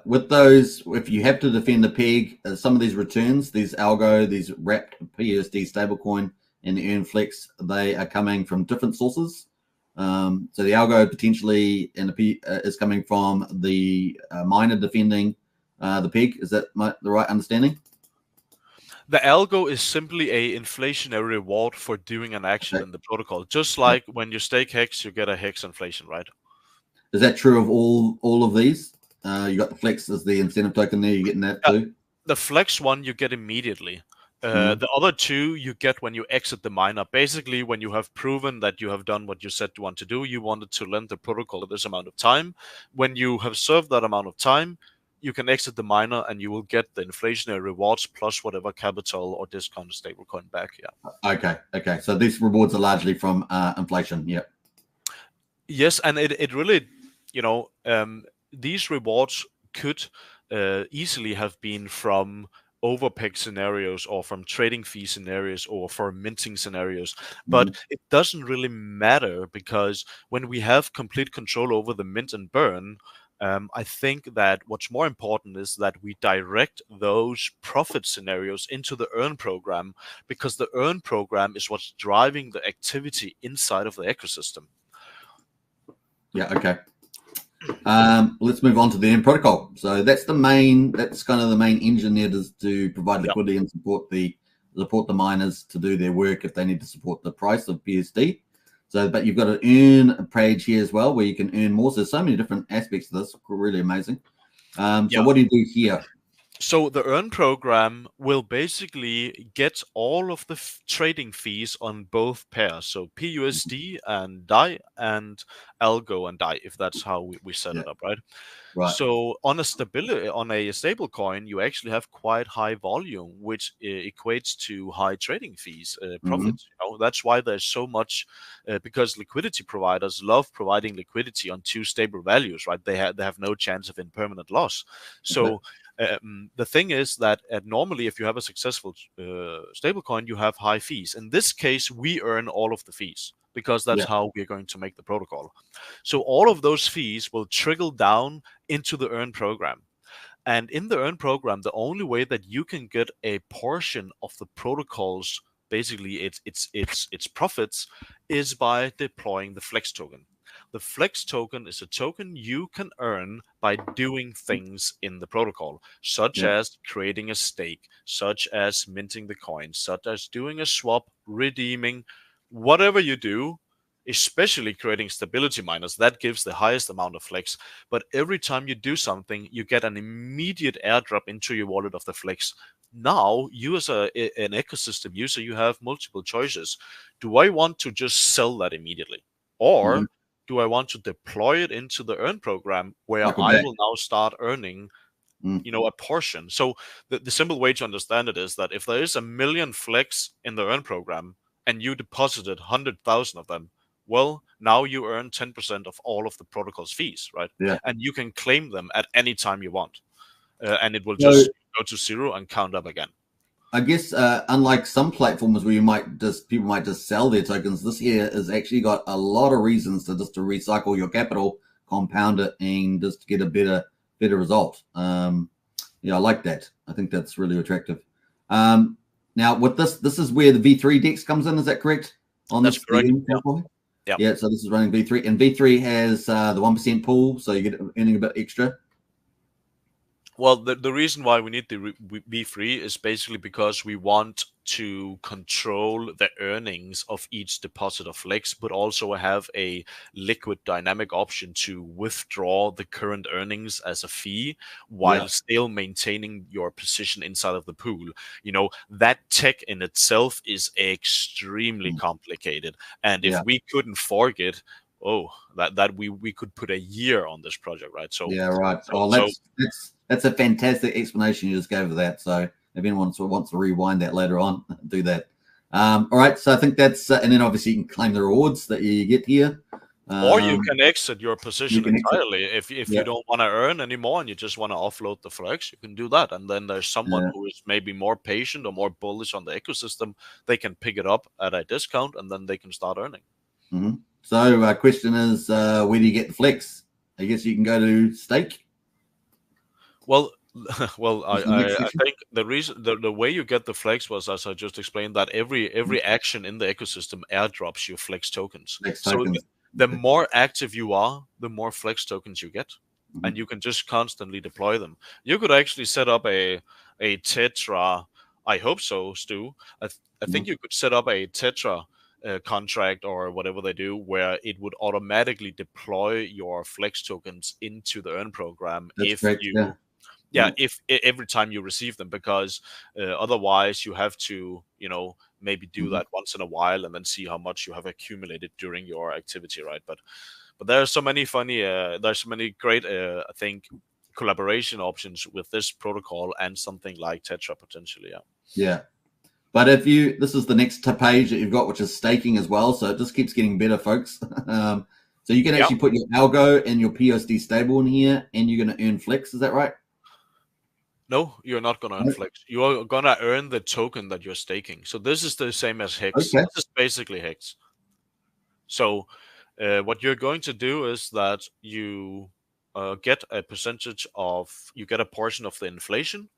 with those, if you have to defend the peg, some of these returns, these algo, these wrapped PUSD stablecoin and the earn flex, they are coming from different sources. So the algo potentially and the P is coming from the miner defending the peg. Is that the right understanding? The algo is simply a inflationary reward for doing an action in the protocol. Just like when you stake hex, you get a hex inflation, right? Is that true of all of these? You got the flex as the incentive token there. You're getting that too? The flex one you get immediately. The other two you get when you exit the miner. Basically, when you have proven that you have done what you said you want to do, you wanted to lend the protocol this amount of time. When you have served that amount of time, you can exit the miner and you will get the inflationary rewards plus whatever capital or discounted stablecoin back. Yeah. Okay. So these rewards are largely from inflation. Yeah. Yes, and it really, these rewards could easily have been from overpeg scenarios or from trading fee scenarios or for minting scenarios, but it doesn't really matter, because when we have complete control over the mint and burn, I think that what's more important is that we direct those profit scenarios into the earn program, because the earn program is what's driving the activity inside of the ecosystem. Yeah, okay. Let's move on to the end protocol. So that's kind of the main engine there, is to provide liquidity and support the miners to do their work if they need to support the price of PUSD. So, but you've got an earn page here as well, where you can earn more. So there's so many different aspects of this, really amazing. So what do you do here? So the earn program will basically get all of the trading fees on both pairs, so PUSD and DAI, and Algo and DAI, if that's how we set it up, right? So on a stable coin, you actually have quite high volume, which equates to high trading fees, profits. That's why there's so much, because liquidity providers love providing liquidity on two stable values, right? They have no chance of impermanent loss. So the thing is that normally, if you have a successful stablecoin, you have high fees. In this case, we earn all of the fees, because that's how we're going to make the protocol. So all of those fees will trickle down into the earn program. And in the earn program, the only way that you can get a portion of the protocol's, basically its profits, is by deploying the flex token. The flex token is a token you can earn by doing things in the protocol, such as creating a stake, such as minting the coin, such as doing a swap, redeeming, whatever you do, especially creating stability miners. That gives the highest amount of flex. But every time you do something, you get an immediate airdrop into your wallet of the flex. Now, you as an ecosystem user, you have multiple choices. Do I want to just sell that immediately? Or do I want to deploy it into the earn program where Cycle I back. will now start earning, a portion? So the simple way to understand it is that if there is 1 million flex in the earn program and you deposited 100,000 of them, well, now you earn 10% of all of the protocol's fees, right? Yeah. And you can claim them at any time you want, and it will So, just go to 0 and count up again. I guess unlike some platforms where people might just sell their tokens, this here has actually got a lot of reasons to recycle your capital, compound it, and just get a better result. Yeah, I like that. I think that's really attractive. Now with this is where the V3 DEX comes in. Is that correct? That's correct. Yeah. So this is running V3, and V3 has the 1% pool, so you get earning a bit extra. Well, the reason why we need the V3 is basically because we want to control the earnings of each deposit of flex, but also have a liquid dynamic option to withdraw the current earnings as a fee while still maintaining your position inside of the pool. That tech in itself is extremely complicated, and if we couldn't fork it, that we could put a year on this project, right? So yeah, right. That's a fantastic explanation you just gave of that. So if anyone wants to rewind that later on, do that. All right. So I think that's, and then obviously you can claim the rewards that you get here. Or you can exit your position entirely. If Yeah. you don't want to earn anymore and you just want to offload the flex, you can do that. And then there's someone who is maybe more patient or more bullish on the ecosystem. They can pick it up at a discount and then they can start earning. So question is, where do you get the flex? I guess you can go to stake. Well, I think the reason the way you get the flex was, as I just explained, that every action in the ecosystem airdrops you flex tokens. So the more active you are, the more flex tokens you get, and you can just constantly deploy them. You could actually set up a Tetra. I hope so, Stu. I think you could set up a Tetra contract or whatever they do, where it would automatically deploy your flex tokens into the earn program if every time you receive them, because otherwise you have to maybe do that once in a while and then see how much you have accumulated during your activity, right? But there are so many there's so many great I think collaboration options with this protocol and something like Tetra potentially. But this is the next page that you've got, which is staking as well. So it just keeps getting better, folks. So you can actually put your algo and your PUSD stable in here, and you're going to earn flex. Is that right? No, you're not going to earn flex. You are going to earn the token that you're staking. So this is the same as Hex. This is basically Hex. So what you're going to do is that you get a percentage you get a portion of the inflation,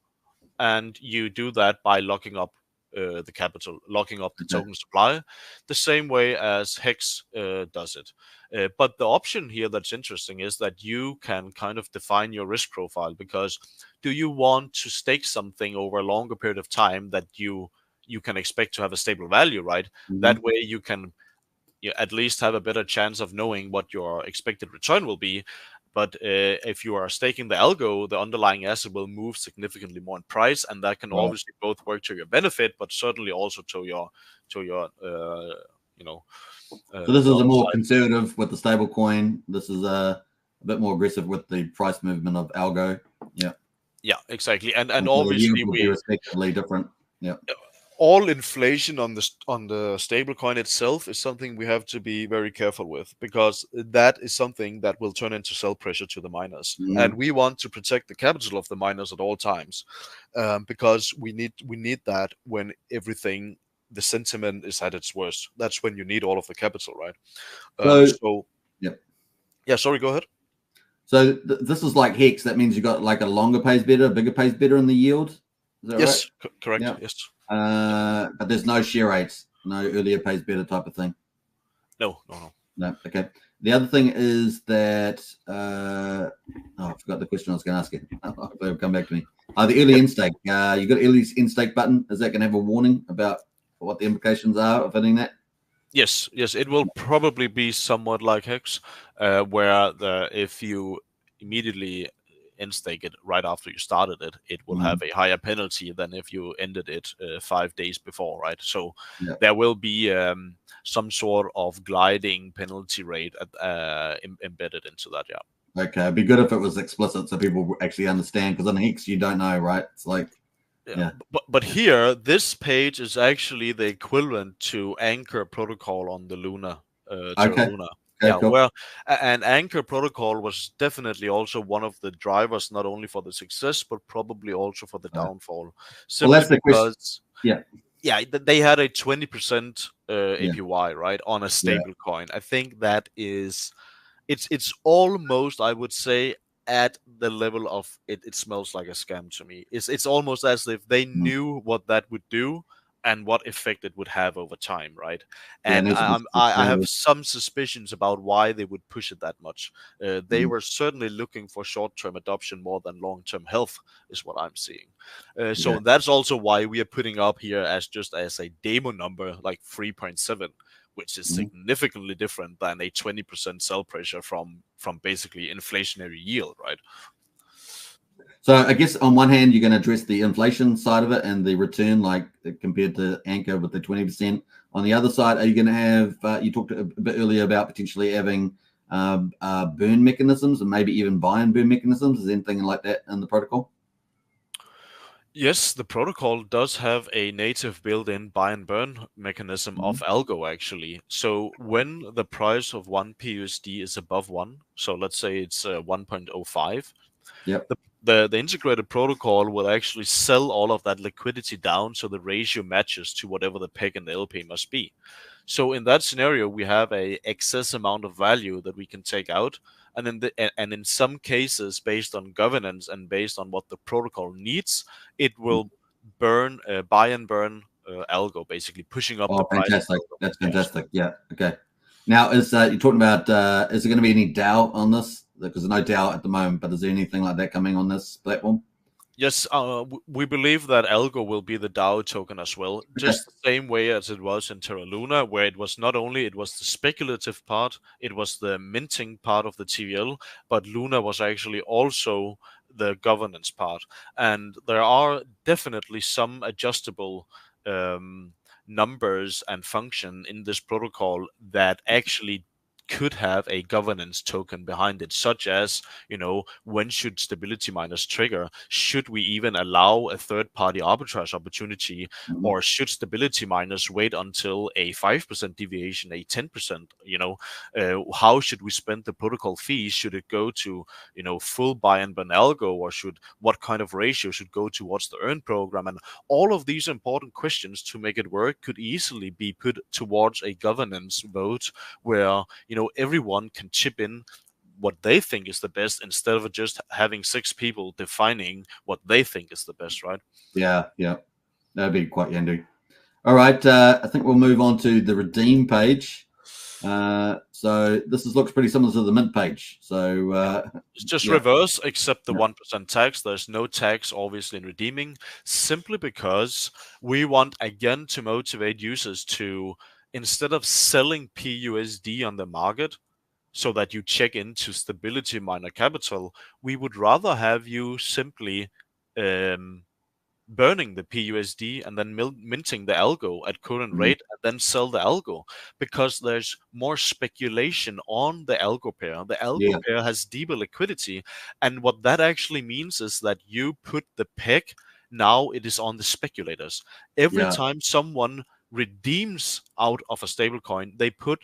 and you do that by locking up the capital, locking up the token supply, the same way as Hex does it. But the option here that's interesting is that you can kind of define your risk profile, because do you want to stake something over a longer period of time that you can expect to have a stable value, right? That way you can at least have a better chance of knowing what your expected return will be. But if you are staking the algo, the underlying asset will move significantly more in price, and that can obviously both work to your benefit, but certainly also to your So this is a more conservative with the stable coin. This is a bit more aggressive with the price movement of algo. Yeah, exactly. And obviously we respectively different. All inflation on the stable coin itself is something we have to be very careful with, because that is something that will turn into sell pressure to the miners, and we want to protect the capital of the miners at all times, because we need that when the sentiment is at its worst. That's when you need all of the capital, right? Sorry, go ahead. So this is like Hex. That means you got like a longer pays better, a bigger pays better in the yield. Is that yes, right? Correct. Yes. But there's no share rates, no earlier pays better type of thing. No. Okay. The other thing is that I forgot the question I was going to ask you. They'll come back to me. The early in-stake. You got early in-stake button. Is that going to have a warning about what the implications are of hitting that? Yes, it will probably be somewhat like Hex, where if you immediately end stake it right after you started it, it will have a higher penalty than if you ended it 5 days before, right? So there will be some sort of gliding penalty rate embedded into that. Yeah. Okay, it'd be good if it was explicit so people actually understand, because on Hex you don't know, right? It's like, yeah. But here, this page is actually the equivalent to Anchor protocol on the Luna. Okay. Luna. Okay, Yeah, cool. where an Anchor protocol was definitely also one of the drivers, not only for the success, but probably also for the downfall. Simply Well, that's the question. because, Yeah, they had a 20% APY, right, on a stable coin. I think that is, it's almost, I would say, at the level of it smells like a scam to me. It's almost as if they knew what that would do and what effect it would have over time, right? And I have some suspicions about why they would push it that much. They were certainly looking for short-term adoption more than long-term health, is what I'm seeing. So that's also why we are putting up here as just as a demo number like 3.7. Which is significantly different than a 20% sell pressure from basically inflationary yield, right? So I guess on one hand, you're going to address the inflation side of it and the return, like compared to Anchor with the 20%. On the other side, are you going to have, you talked a bit earlier about potentially having burn mechanisms and maybe even buy and burn mechanisms? Is anything like that in the protocol? Yes, the protocol does have a native built-in buy and burn mechanism of algo, actually. So when the price of one PUSD is above 1, so let's say it's 1.05, the integrated protocol will actually sell all of that liquidity down so the ratio matches to whatever the PEG and the LP must be. So in that scenario, we have a excess amount of value that we can take out. And in some cases, based on governance and based on what the protocol needs, it will burn buy and burn algo, basically pushing up the price. Fantastic! That's fantastic. Yeah. Okay. Now, is you're talking about? Is there going to be any DAO on this? Because there's no DAO at the moment, but is there anything like that coming on this platform? Yes, we believe that Algo will be the DAO token as well, just the same way as it was in Terra Luna, where it was not only the speculative part, it was the minting part of the TVL, but Luna was actually also the governance part. And there are definitely some adjustable numbers and function in this protocol that actually could have a governance token behind it, such as, when should stability miners trigger? Should we even allow a third-party arbitrage opportunity, or should stability miners wait until a 5% deviation, a 10%? How should we spend the protocol fees? Should it go to, full buy and burn algo, or what kind of ratio should go towards the earn program? And all of these important questions to make it work could easily be put towards a governance vote where, everyone can chip in what they think is the best instead of just having 6 people defining what they think is the best, right? Yeah, that'd be quite handy. All right, I think we'll move on to the redeem page. So this looks pretty similar to the mint page. So it's just reverse, except the 1% tax. There's no tax, obviously, in redeeming, simply because we want, again, to motivate users to, instead of selling PUSD on the market so that you check into stability miner capital, we would rather have you simply burning the PUSD and then minting the algo at current rate and then sell the algo, because there's more speculation on the algo pair. The algo pair has deeper liquidity, and what that actually means is that you put the peg, now it is on the speculators. Every time someone redeems out of a stablecoin, they put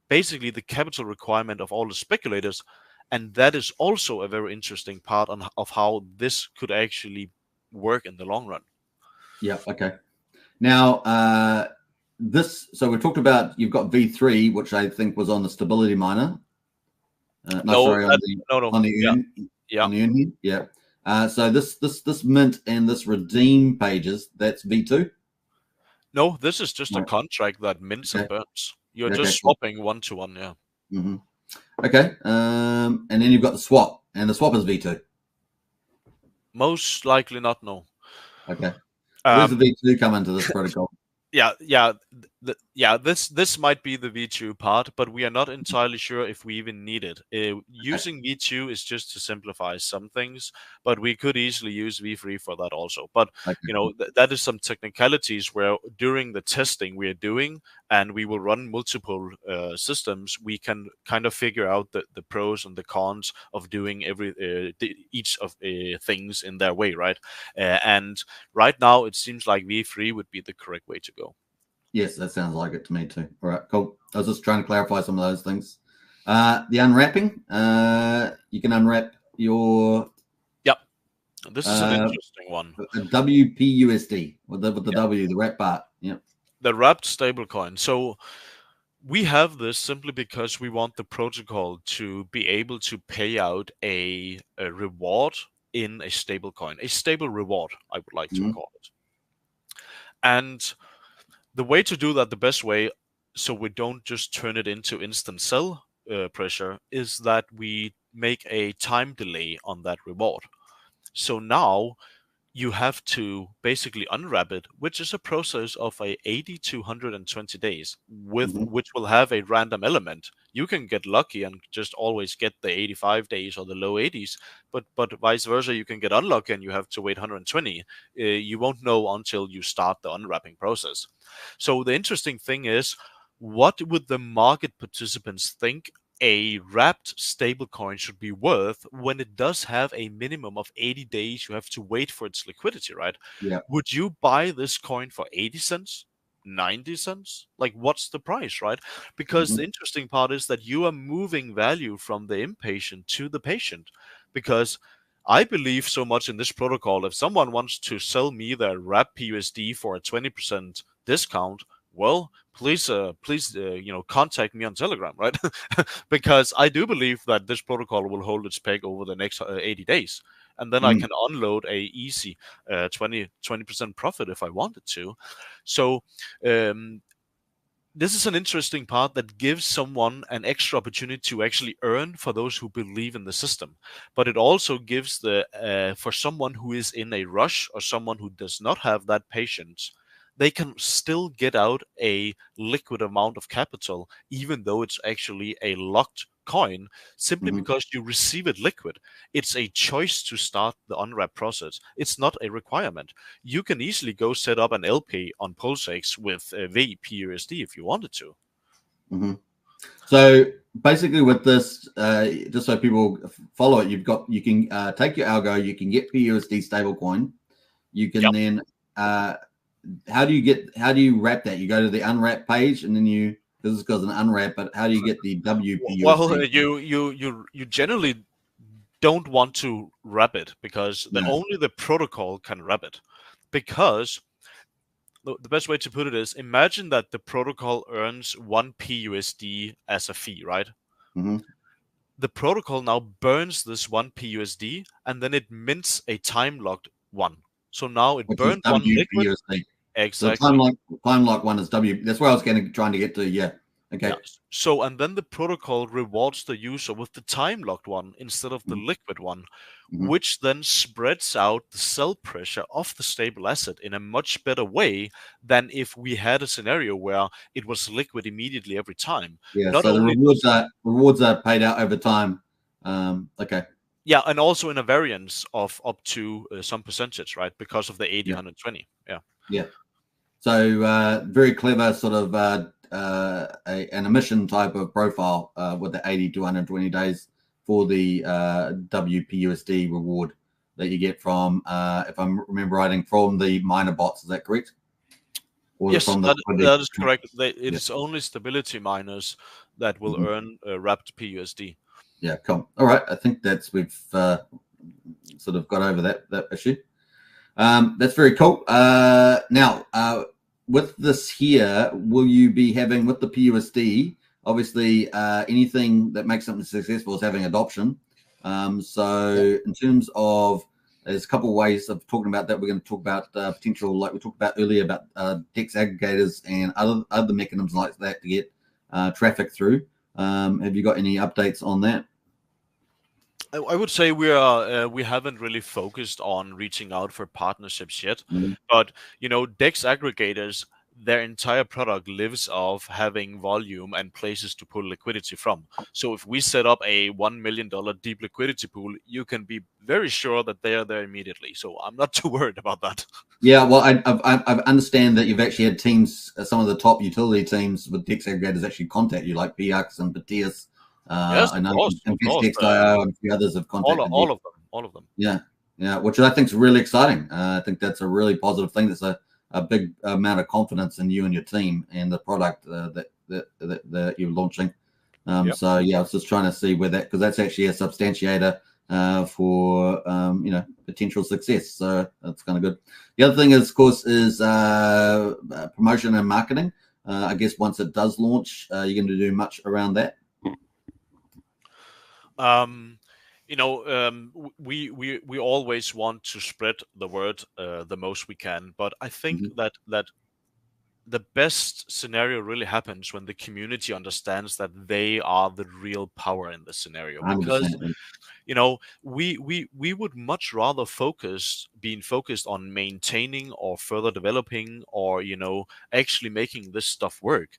basically the capital requirement of all the speculators, and that is also a very interesting part of how this could actually work in the long run. Yeah. Okay. Now, so we talked about, you've got V3, which I think was on the stability miner. On the earn here. Yeah. So this mint and this redeem pages, that's V2. No, this is just a contract that mints and burns. You're just swapping one-to-one. Yeah. Okay. And then you've got the swap, and the swap is V2. Most likely not. No. Okay. Where's the V2 come into this protocol? Yeah. this might be the V2 part, but we are not entirely sure if we even need it. Using V2 is just to simplify some things, but we could easily use V3 for that also. But Okay. that is some technicalities where during the testing we are doing, and we will run multiple systems, we can kind of figure out the pros and the cons of doing each of things in their way, right? And right now it seems like V3 would be the correct way to go. Yes, that sounds like it to me too. All right, cool. I was just trying to clarify some of those things. The unwrapping, you can unwrap your this is an interesting one. WPUSD with the Yep. W, the wrap part. Yeah. The wrapped stablecoin. So we have this simply because we want the protocol to be able to pay out a reward in a stablecoin, a stable reward, I would like to call it. And the way to do that, the best way, so we don't just turn it into instant sell pressure, is that we make a time delay on that reward. So now you have to basically unwrap it, which is a process of 80 to 120 days, which will have a random element. You can get lucky and just always get the 85 days or the low 80s, but vice versa, you can get unlucky and you have to wait 120. You won't know until you start the unwrapping process. So the interesting thing is, what would the market participants think a wrapped stablecoin should be worth when it does have a minimum of 80 days you have to wait for its liquidity, right? Yeah. Would you buy this coin for 80 cents? 90 cents? Like, what's the price, right? Because the interesting part is that you are moving value from the impatient to the patient. Because I believe so much in this protocol. If someone wants to sell me their wrap PUSD for a 20% discount, well, please, contact me on Telegram, right? Because I do believe that this protocol will hold its peg over the next 80 days. And then I can unload a easy 20% profit if I wanted to. So this is an interesting part that gives someone an extra opportunity to actually earn for those who believe in the system. But it also gives for someone who is in a rush or someone who does not have that patience, they can still get out a liquid amount of capital, even though it's actually a locked coin, simply because you receive it liquid. It's a choice to start the unwrap process. It's not a requirement. You can easily go set up an LP on Pulsechain with VPUSD if you wanted to. So basically with this, just so people follow it, you can take your algo, you can get PUSD stablecoin, you can then how do you wrap that? You go to the unwrap page and then this is because an unwrap, but how do you get the WPUSD? Well, you generally don't want to wrap it because only the protocol can wrap it. Because the best way to put it is, imagine that the protocol earns 1 PUSD as a fee, right? The protocol now burns this 1 PUSD and then it mints a time locked one. So now it burned one liquid. Exactly. So time lock one is W. That's where I was trying to get to. Yeah. Okay. Yeah. So, and then the protocol rewards the user with the time locked one instead of the liquid one, which then spreads out the sell pressure of the stable asset in a much better way than if we had a scenario where it was liquid immediately every time. Yeah. So the rewards are paid out over time. Okay. Yeah, and also in a variance of up to some percentage, right? Because of the 80, 120. Yeah. Yeah. So very clever sort of an emission type of profile with the 80 to 120 days for the WPUSD reward that you get from, if I remember writing, from the miner bots. Is that correct? Or yes, that is correct. It's only stability miners that will earn wrapped PUSD. Yeah, cool. All right, I think we've sort of got over that issue. That's very cool. Now, with this here, will you be having, with the PUSD, obviously anything that makes something successful is having adoption. So in terms of, there's a couple of ways of talking about that. We're going to talk about potential, like we talked about earlier, about DEX aggregators and other mechanisms like that to get traffic through. Have you got any updates on that? I would say we haven't really focused on reaching out for partnerships yet, but DEX aggregators, their entire product lives off having volume and places to pull liquidity from. So if we set up a $1 million deep liquidity pool, you can be very sure that they are there immediately. So I'm not too worried about that. Yeah, well, I understand that you've actually had teams, some of the top utility teams with DEX aggregators actually contact you, like PX and Batias. Yes, I of know course, of course. InvestX.io and a few others have contacted you. All of them. Yeah, yeah, which I think is really exciting. I think that's a really positive thing. That's a big amount of confidence in you and your team and the product that you're launching. Yep. So yeah, I was just trying to see where that, because that's actually a substantiator for potential success. So that's kind of good. The other thing is, of course, is promotion and marketing. I guess once it does launch, you're going to do much around that. We always want to spread the word the most we can, but I think that the best scenario really happens when the community understands that they are the real power in the scenario. 100%. Because we would much rather being focused on maintaining or further developing or actually making this stuff work.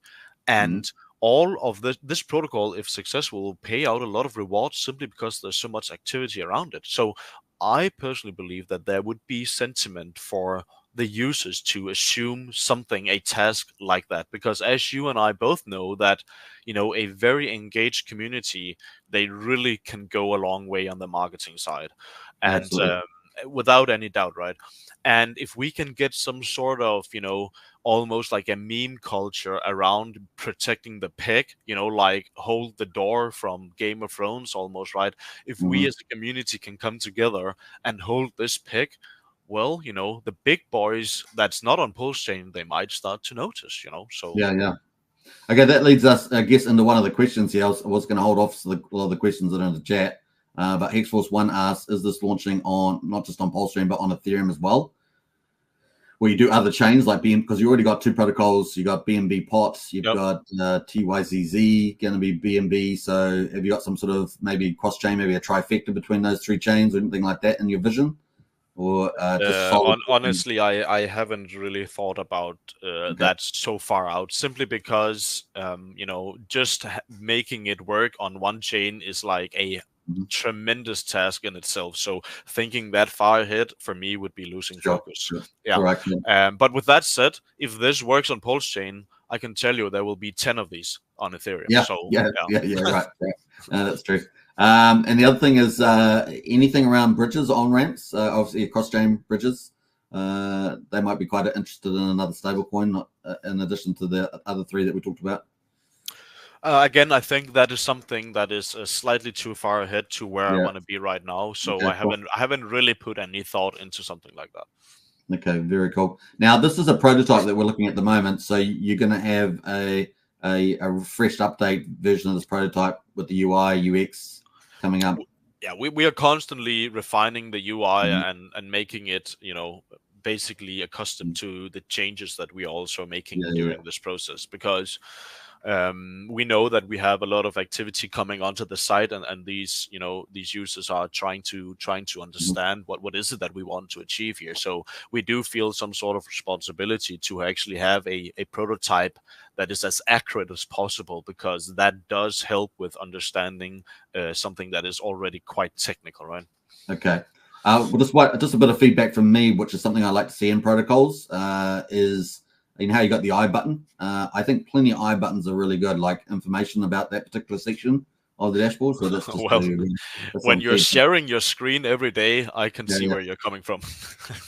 And all of this protocol, if successful, will pay out a lot of rewards simply because there's so much activity around it. So I personally believe that there would be sentiment for the users to assume something, a task like that, because as you and I both know that a very engaged community, they really can go a long way on the marketing side, and without any doubt, right? And if we can get some sort of almost like a meme culture around protecting the peg, like hold the door from Game of Thrones almost, right? If we as a community can come together and hold this peg, well, the big boys that's not on Pulsechain, they might start to notice, so. Yeah. Okay, that leads us, I guess, into one of the questions here. I was going to hold off a lot of the questions that are in the chat, but Hexforce1 asks, is this launching on, not just on Pulsechain, but on Ethereum as well? Where you do other chains like BM, because you already got two protocols. You got BNB POTS, you've got TYZZ going to be BNB. So have you got some sort of maybe cross chain, maybe a trifecta between those three chains or anything like that in your vision? Or just honestly, I haven't really thought about that so far out, simply because just making it work on one chain is like a tremendous task in itself. So thinking that far ahead for me would be losing focus. Yeah. But with that said, if this works on Pulsechain, I can tell you there will be 10 of these on Ethereum. Yeah, so, right. That's true. And the other thing is anything around bridges, on-ramps, obviously cross-chain bridges. They might be quite interested in another stablecoin in addition to the other three that we talked about. Again, I think that is something that is slightly too far ahead to where I want to be right now. So I haven't really put any thought into something like that. Okay, very cool. Now, this is a prototype that we're looking at the moment. So you're going to have a refreshed update version of this prototype with the UI, UX coming up. Yeah, we are constantly refining the UI and making it, basically accustomed to the changes that we are also making during this process, because we know that we have a lot of activity coming onto the site, and these users are trying to understand what is it that we want to achieve here. So we do feel some sort of responsibility to actually have a prototype that is as accurate as possible, because that does help with understanding something that is already quite technical, right? Okay. Well, just a bit of feedback from me, which is something I like to see in protocols, is how you got the I button. I think plenty of I buttons are really good, like information about that particular section of the dashboard. So that's just when you're sharing your screen every day, I can see where you're coming from.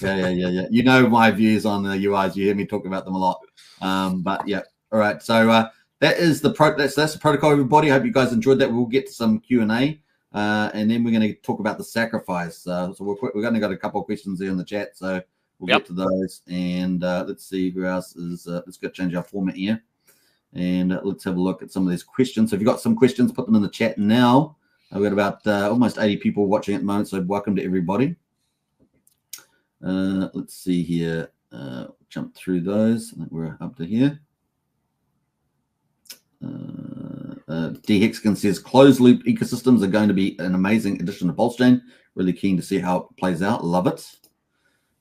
Yeah. You know my views on the UIs. You hear me talk about them a lot. But yeah, all right. So that is that's the protocol, everybody. I hope you guys enjoyed that. We'll get to some Q&A, and then we're going to talk about the sacrifice. So we've only got a couple of questions there in the chat. So we'll get to those, and let's see who else is. Let's go change our format here, and let's have a look at some of these questions. So if you've got some questions, put them in the chat now. We've got about almost 80 people watching at the moment, so welcome to everybody. Let's see here. Jump through those. I think we're up to here. DHexagon says closed loop ecosystems are going to be an amazing addition to Pulsechain. Really keen to see how it plays out. Love it.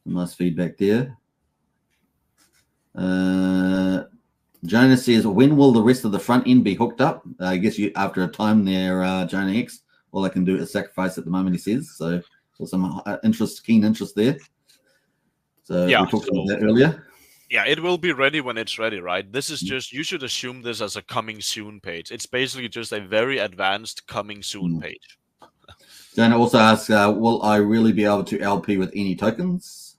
Nice feedback there. Jonah says, when will the rest of the front end be hooked up? I guess after a time there, Jonah X. All I can do is sacrifice at the moment, he says. So some keen interest there. So yeah, we talked about that earlier. Yeah, it will be ready when it's ready, right? This is just, you should assume this as a coming soon page. It's basically just a very advanced coming soon page. Jonah also asks, will I really be able to LP with any tokens?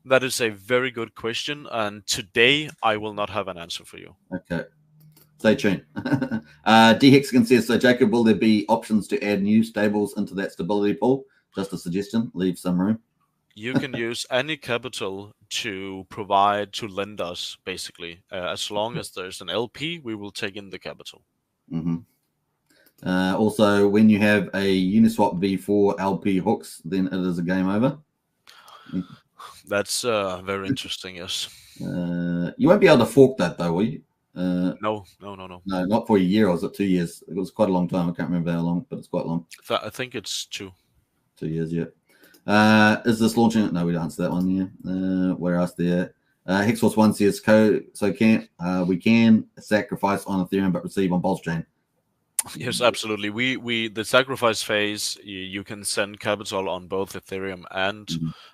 That is a very good question, and today I will not have an answer for you. Okay. Stay tuned. D-Hexagon says, so Jacob, will there be options to add new stables into that stability pool? Just a suggestion, leave some room. You can use any capital to provide to lend us, basically. As long as there's an LP, we will take in the capital. Also, when you have a Uniswap V4 LP hooks, then it is a game over. That's very interesting, yes. You won't be able to fork that, though, will you? No. No, not for a year, or was it 2 years? It was quite a long time. I can't remember how long, but it's quite long. I think it's 2. 2 years, yeah. Is this launching? No, we answered that one. Yeah. Where else there? Hexforce 1 says, we can sacrifice on Ethereum but receive on Pulsechain. Yes, absolutely. The sacrifice phase, you can send capital on both Ethereum and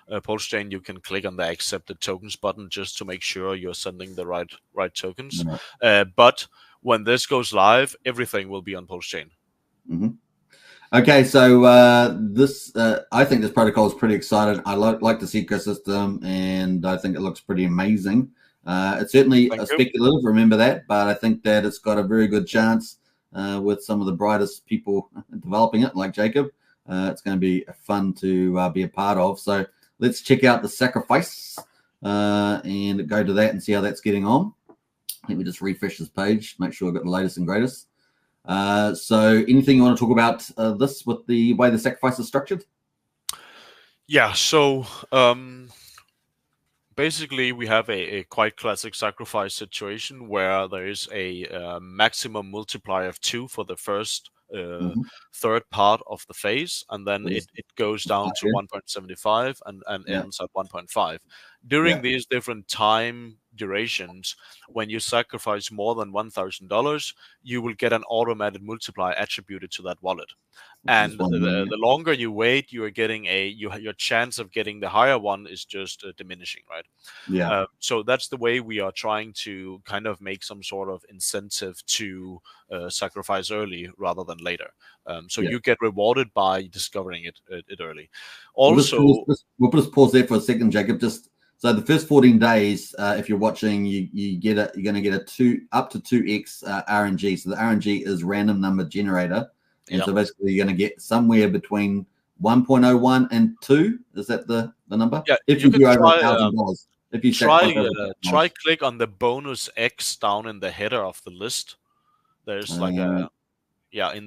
Pulsechain. You can click on the accepted tokens button just to make sure you're sending the right tokens. But when this goes live, everything will be on Pulsechain. Okay, so I think this protocol is pretty exciting. I like this ecosystem, and I think it looks pretty amazing. It's certainly speculative, remember that, but I think that it's got a very good chance with some of the brightest people developing it, like Jacob. It's going to be fun to be a part of. So let's check out the sacrifice and go to that and see how that's getting on. Let me just refresh this page, make sure I've got the latest and greatest. So anything you want to talk about this with the way the sacrifice is structured? Yeah, so basically we have a quite classic sacrifice situation where there is a maximum multiplier of 2 for the first third part of the phase, and then it goes down to 1.75 and ends at 1.5. During these different time durations, when you sacrifice more than $1,000, you will get an automatic multiplier attributed to that wallet. And the longer you wait, you are getting your chance of getting the higher one is just diminishing, right? Yeah. So that's the way we are trying to kind of make some sort of incentive to sacrifice early rather than later. So you get rewarded by discovering it early. Also, we'll just pause there for a second, Jacob. Just so the first 14 days, if you're watching, you're going to get up to 2x RNG. So the RNG is random number generator. And so basically you're going to get somewhere between 1.01 and 2. Is that the number? Yeah. If you do over $1,000. If you try click on the bonus X down in the header of the list. There's like in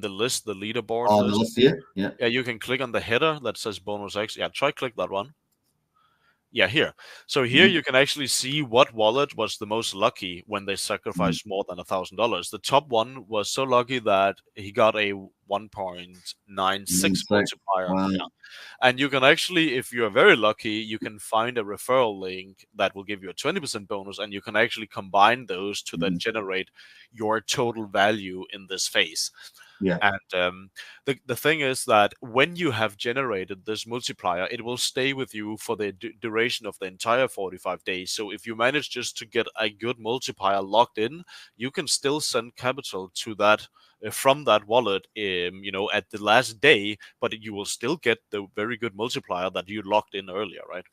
the list, the leaderboard list. The list here? Yeah, you can click on the header that says bonus X. Yeah, try click that one. Yeah, here. So here you can actually see what wallet was the most lucky when they sacrificed more than $1,000. The top one was so lucky that he got a 1.96 multiplier. Wow. Yeah. And you can actually, if you're very lucky, you can find a referral link that will give you a 20% bonus, and you can actually combine those to then generate your total value in this phase. Yeah. And the thing is that when you have generated this multiplier, it will stay with you for the duration of the entire 45 days. So if you manage just to get a good multiplier locked in, you can still send capital to that from that wallet, at the last day, but you will still get the very good multiplier that you locked in earlier, right?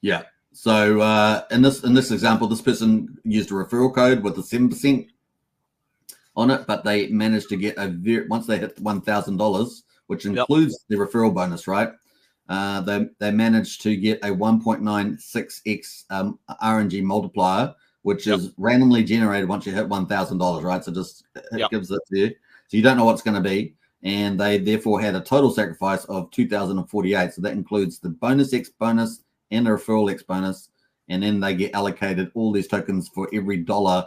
Yeah. So in this example, this person used a referral code with a 7% on it, but they managed to get once they hit $1,000, which includes the referral bonus, right? They managed to get a 1.96x RNG multiplier, which is randomly generated once you hit $1,000, right? So just it gives it to you. So you don't know what it's going to be. And they therefore had a total sacrifice of 2,048. So that includes the bonus X bonus and the referral X bonus. And then they get allocated all these tokens for every dollar.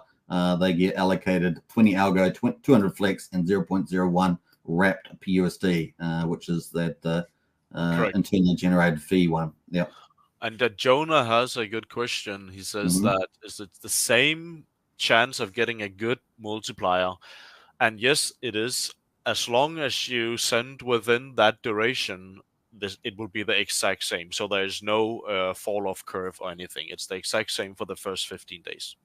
They get allocated 20 algo, 200 flex, and 0.01 wrapped PUSD, which is that internally generated fee one. Yeah. And Jonah has a good question. He says that is it the same chance of getting a good multiplier? And yes, it is. As long as you send within that duration, it will be the exact same. So there is no fall off curve or anything. It's the exact same for the first 15 days.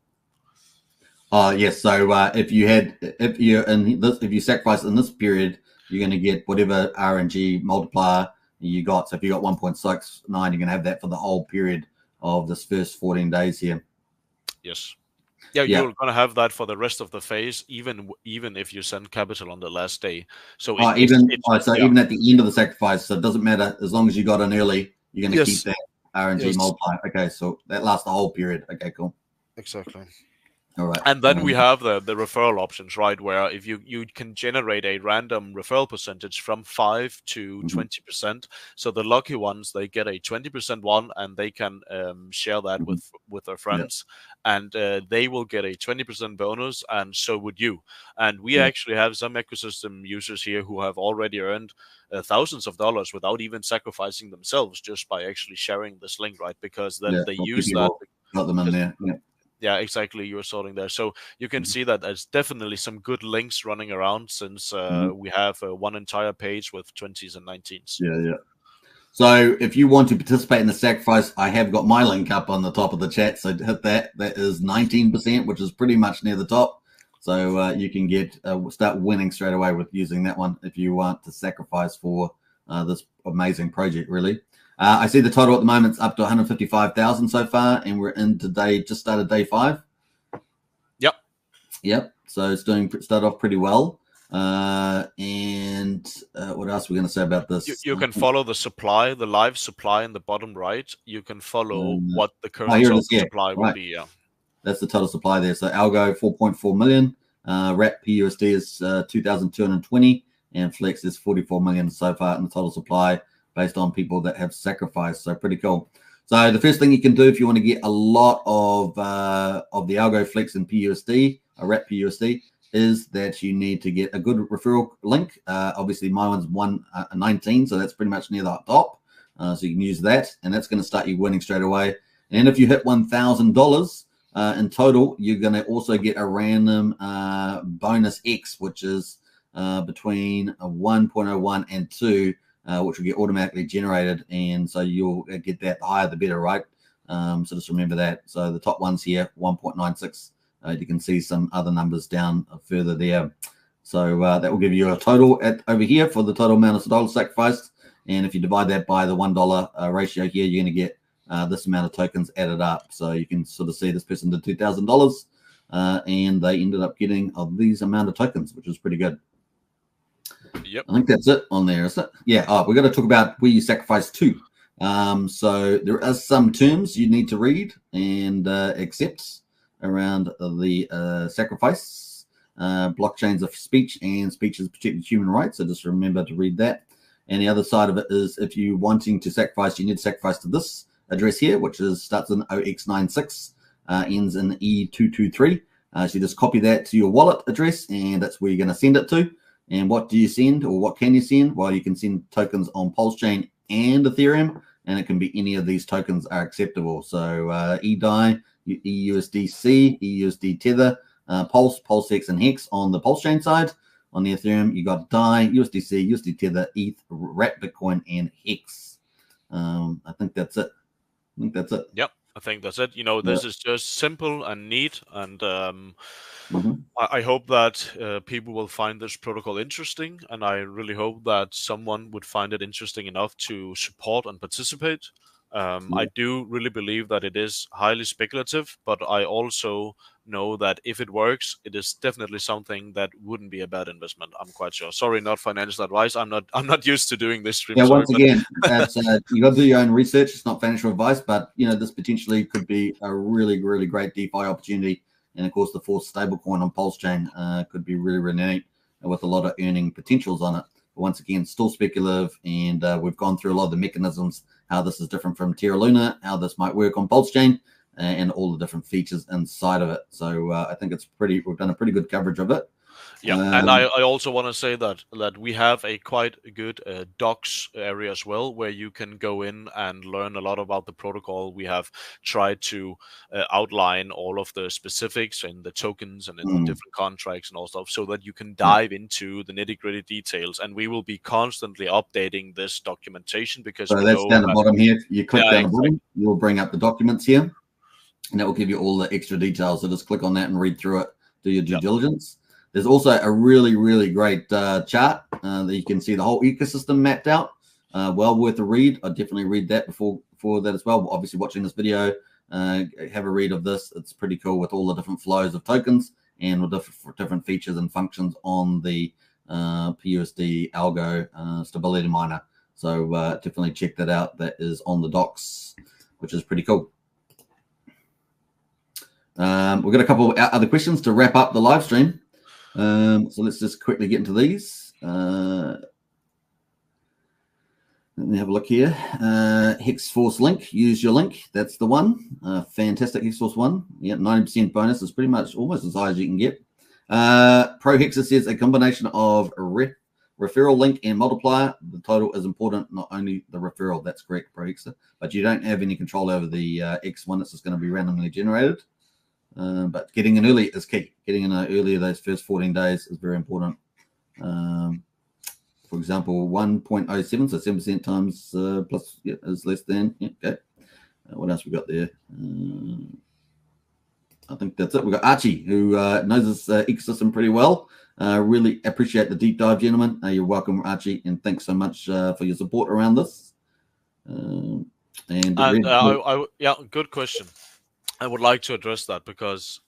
Yes. So if you sacrifice in this period, you're going to get whatever RNG multiplier you got. So if you got 1.69, you're going to have that for the whole period of this first 14 days here. Yes. Yeah, you're going to have that for the rest of the phase, even if you send capital on the last day. So even at the end of the sacrifice, so it doesn't matter as long as you got in early, you're going to keep that RNG multiplier. Okay, so that lasts the whole period. Okay, cool. Exactly. All right. And then we have the referral options, right? Where if you can generate a random referral percentage from 5 to 20%. So the lucky ones, they get a 20% one, and they can share that with their friends, and they will get a 20% bonus, and so would you. And we actually have some ecosystem users here who have already earned thousands of dollars without even sacrificing themselves, just by actually sharing this link, right? Because then they use that. Got them in there. Yeah, exactly. You're sorting there. So you can see that there's definitely some good links running around, since we have one entire page with 20s and 19s. Yeah. So if you want to participate in the sacrifice, I have got my link up on the top of the chat. So hit that. That is 19%, which is pretty much near the top. So you can start winning straight away with using that one if you want to sacrifice for this amazing project, really. I see the total at the moment is up to 155,000 so far, and we're in today, just started day 5. Yep. So it's started off pretty well. And what else are we going to say about this? You can follow the supply, the live supply in the bottom right. You can follow what the current total supply will be. Yeah, that's the total supply there. So Algo 4.4 million, Wrap PUSD is 2,220, and Flex is 44 million so far in the total supply, based on people that have sacrificed. So pretty cool. So the first thing you can do if you want to get a lot of the Algo, Flex, and PUSD, Wrap PUSD, is that you need to get a good referral link. Obviously, my one's 119, so that's pretty much near the top. So you can use that, and that's going to start you winning straight away. And if you hit $1,000 in total, you're going to also get a random bonus X, which is between 1.01 and 2, which will get automatically generated. And so you'll get that. The higher, the better, right? So just remember that. So the top one's here, 1.96. You can see some other numbers down further there. So that will give you a total over here for the total amount of dollars sacrificed. And if you divide that by the $1 ratio here, you're going to get this amount of tokens added up. So you can sort of see this person did $2,000 and they ended up getting these amount of tokens, which is pretty good. Yep. I think that's it on there, is it? Yeah. We're going to talk about where you sacrifice to. So there are some terms you need to read and accept around the sacrifice. Blockchains of speech, and speech is protected human rights. So just remember to read that. And the other side of it is, if you're wanting to sacrifice, you need to sacrifice to this address here, which starts in 0x96, ends in E223. So you just copy that to your wallet address, and that's where you're going to send it to. And what do you send, or what can you send? Well, you can send tokens on Pulsechain and Ethereum, and it can be any of these tokens are acceptable. So eDai, EUSDC, EUSD Tether, Pulse, PulseX, and Hex on the Pulsechain side. On the Ethereum, you got DAI, USDC, USD Tether, ETH, Wrap Bitcoin, and Hex. I think that's it. Yep, I think that's it. This is just simple and neat, and I hope that people will find this protocol interesting, and I really hope that someone would find it interesting enough to support and participate. I do really believe that it is highly speculative, but I also know that if it works, it is definitely something that wouldn't be a bad investment. I'm quite sure. Sorry, not financial advice. I'm not used to doing this stream. Yeah, once again, that's you got to do your own research. It's not financial advice, but this potentially could be a really, really great DeFi opportunity. And of course, the fourth stablecoin on Pulsechain could be really, really neat with a lot of earning potentials on it. But once again, still speculative, and we've gone through a lot of the mechanisms, how this is different from Terra Luna, how this might work on Pulsechain, and all the different features inside of it. So I think we've done a pretty good coverage of it. Yeah, and I also want to say that we have a quite good docs area as well, where you can go in and learn a lot about the protocol. We have tried to outline all of the specifics in the tokens and in the different contracts and all stuff, so that you can dive into the nitty-gritty details. And we will be constantly updating this documentation, because so we that's know down the that, bottom here. You click down the exactly. bottom, you will bring up the documents here, and that will give you all the extra details. So just click on that and read through it, do your due diligence. There's also a really, really great chart that you can see the whole ecosystem mapped out. Well worth a read. I'd definitely read that before that as well. Obviously, watching this video, have a read of this. It's pretty cool with all the different flows of tokens and with different features and functions on the PUSD Algo stability miner. So definitely check that out. That is on the docs, which is pretty cool. We've got a couple of other questions to wrap up the live stream. So let's just quickly get into these. Let me have a look here. HexForce link, use your link. That's the one. Fantastic HexForce one. Yeah, 90% bonus is pretty much almost as high as you can get. Pro Hexer says a combination of referral link and multiplier. The total is important, not only the referral. That's correct, Pro Hexer. But you don't have any control over the X1. It's just going to be randomly generated. But getting in early is key. Getting in earlier, those first 14 days is very important. For example, 1.07, so 7% times plus is less than. Yeah, okay. What else we got there? I think that's it. We've got Archie, who knows this ecosystem pretty well. Really appreciate the deep dive, gentlemen. You're welcome, Archie, and thanks so much for your support around this. Yeah, good question. I would like to address that, because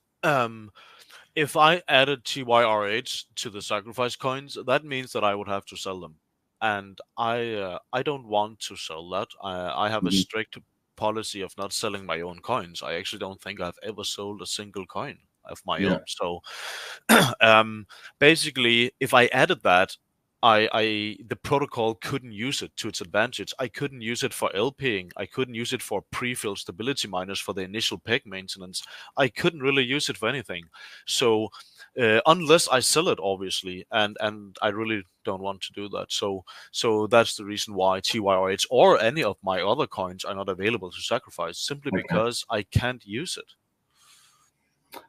if I added TYRH to the sacrifice coins, that means that I would have to sell them, and I don't want to sell that. I have a strict policy of not selling my own coins. I actually don't think I've ever sold a single coin of my own. So basically, if I added that, the protocol couldn't use it to its advantage. I couldn't use it for LPing. I couldn't use it for pre-fill stability miners for the initial peg maintenance. I couldn't really use it for anything. So unless I sell it, obviously, and I really don't want to do that. So that's the reason why TYRH or any of my other coins are not available to sacrifice, simply because I can't use it.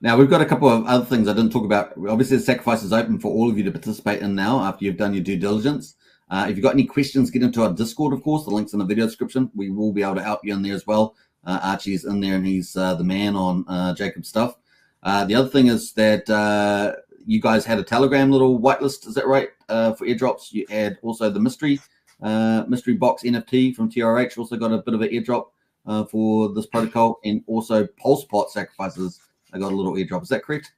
Now, we've got a couple of other things I didn't talk about. Obviously, the sacrifice is open for all of you to participate in now after you've done your due diligence. If you've got any questions, get into our Discord, of course. The link's in the video description. We will be able to help you in there as well. Archie's in there, and he's the man on Jacob's stuff. The other thing is that you guys had a Telegram little whitelist, is that right, for airdrops? You add also the mystery box NFT from TRH, also got a bit of an airdrop for this protocol, and also Pulsepot sacrifices. I got a little airdrop. Is that correct?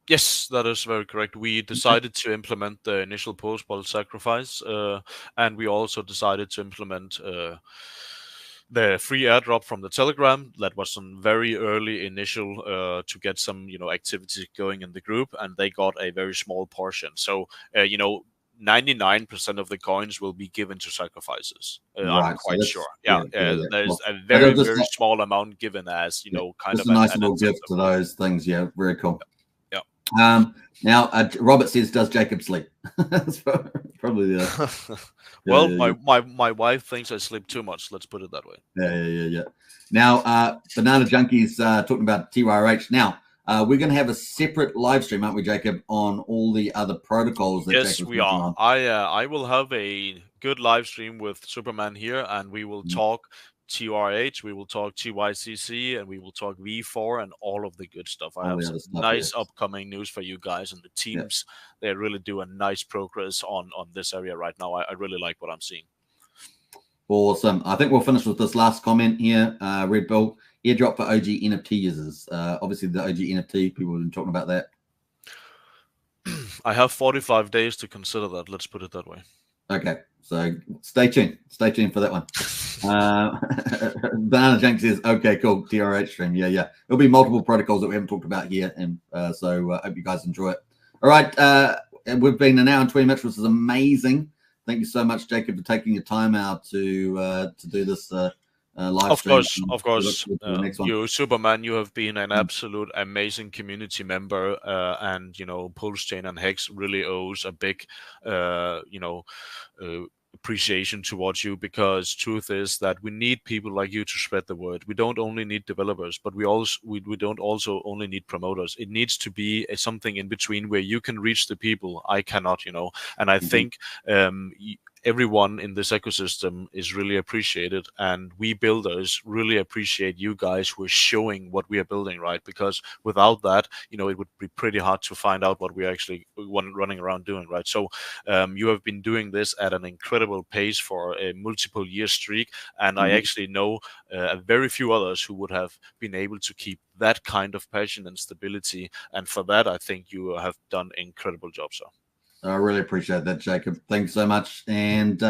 Yes, that is very correct. We decided to implement the initial Pulsepot sacrifice, and we also decided to implement the free airdrop from the Telegram. That was some very early initial to get some activity going in the group, and they got a very small portion. So 99% of the coins will be given to sacrifices. Right, I'm quite sure. Yeah. There's a very small amount given as kind of a nice little gift to those things. Yeah, very cool. Yeah. Now Robert says, "Does Jacob sleep?" That's probably the. Well, my wife thinks I sleep too much. Let's put it that way. Yeah. Now, Banana Junkies talking about TYRH. Now, we're going to have a separate live stream, aren't we, Jacob, on all the other protocols that yes, Jacob's we are. on. I will have a good live stream with Superman here, and we will talk TRH, we will talk TYCC, and we will talk V4 and all of the good stuff. I have some nice upcoming news for you guys, and the teams, they really do a nice progress on this area right now. I really like what I'm seeing. Awesome. I think we'll finish with this last comment here. Red Bull, airdrop for OG NFT users. Obviously, the OG NFT, people have been talking about that. I have 45 days to consider that. Let's put it that way. Okay, so stay tuned. Stay tuned for that one. Banana Junk says, okay, cool, TRH stream. Yeah. There'll be multiple protocols that we haven't talked about here, and so I hope you guys enjoy it. All right, we've been an hour and 20 minutes, which is amazing. Thank you so much, Jacob, for taking your time out to do this live Of stream. course. The next one. You, Superman, you have been an absolute amazing community member, and Pulsechain and Hex really owes a big, appreciation towards you, because truth is that we need people like you to spread the word. We don't only need developers, but we don't also only need promoters. It needs to be something in between where you can reach the people I cannot, and I think everyone in this ecosystem is really appreciated, and we builders really appreciate you guys who are showing what we are building, right? Because without that, it would be pretty hard to find out what we're actually running around doing, right? So you have been doing this at an incredible pace for a multiple year streak, and I actually know very few others who would have been able to keep that kind of passion and stability, and for that I think you have done an incredible job, sir. I really appreciate that, Jacob. Thanks so much. And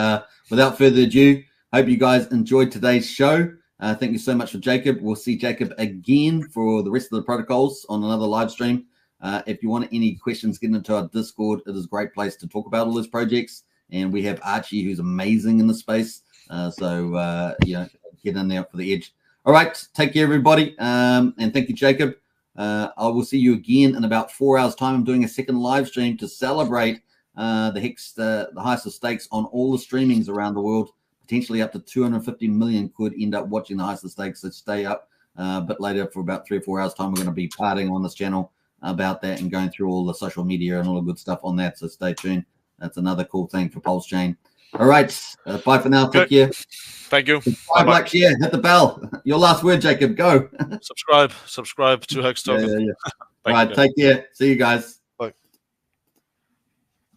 without further ado, hope you guys enjoyed today's show. Thank you so much for Jacob. We'll see Jacob again for the rest of the protocols on another live stream. If you want any questions, get into our Discord. It is a great place to talk about all those projects. And we have Archie, who's amazing in the space. So get in there for the edge. All right. Take care, everybody. And thank you, Jacob. I will see you again in about 4 hours' time. I'm doing a second live stream to celebrate the Hex, the highest of stakes on all the streamings around the world. Potentially up to 250 million could end up watching the highest of stakes. So stay up a bit later for about 3 or 4 hours' time. We're going to be partying on this channel about that and going through all the social media and all the good stuff on that. So stay tuned. That's another cool thing for Pulsechain. All right. Bye for now. Take care. Thank you. Like, share, hit the bell. Your last word, Jacob. Go. Subscribe to Hex Token. All right. Take care. See you guys.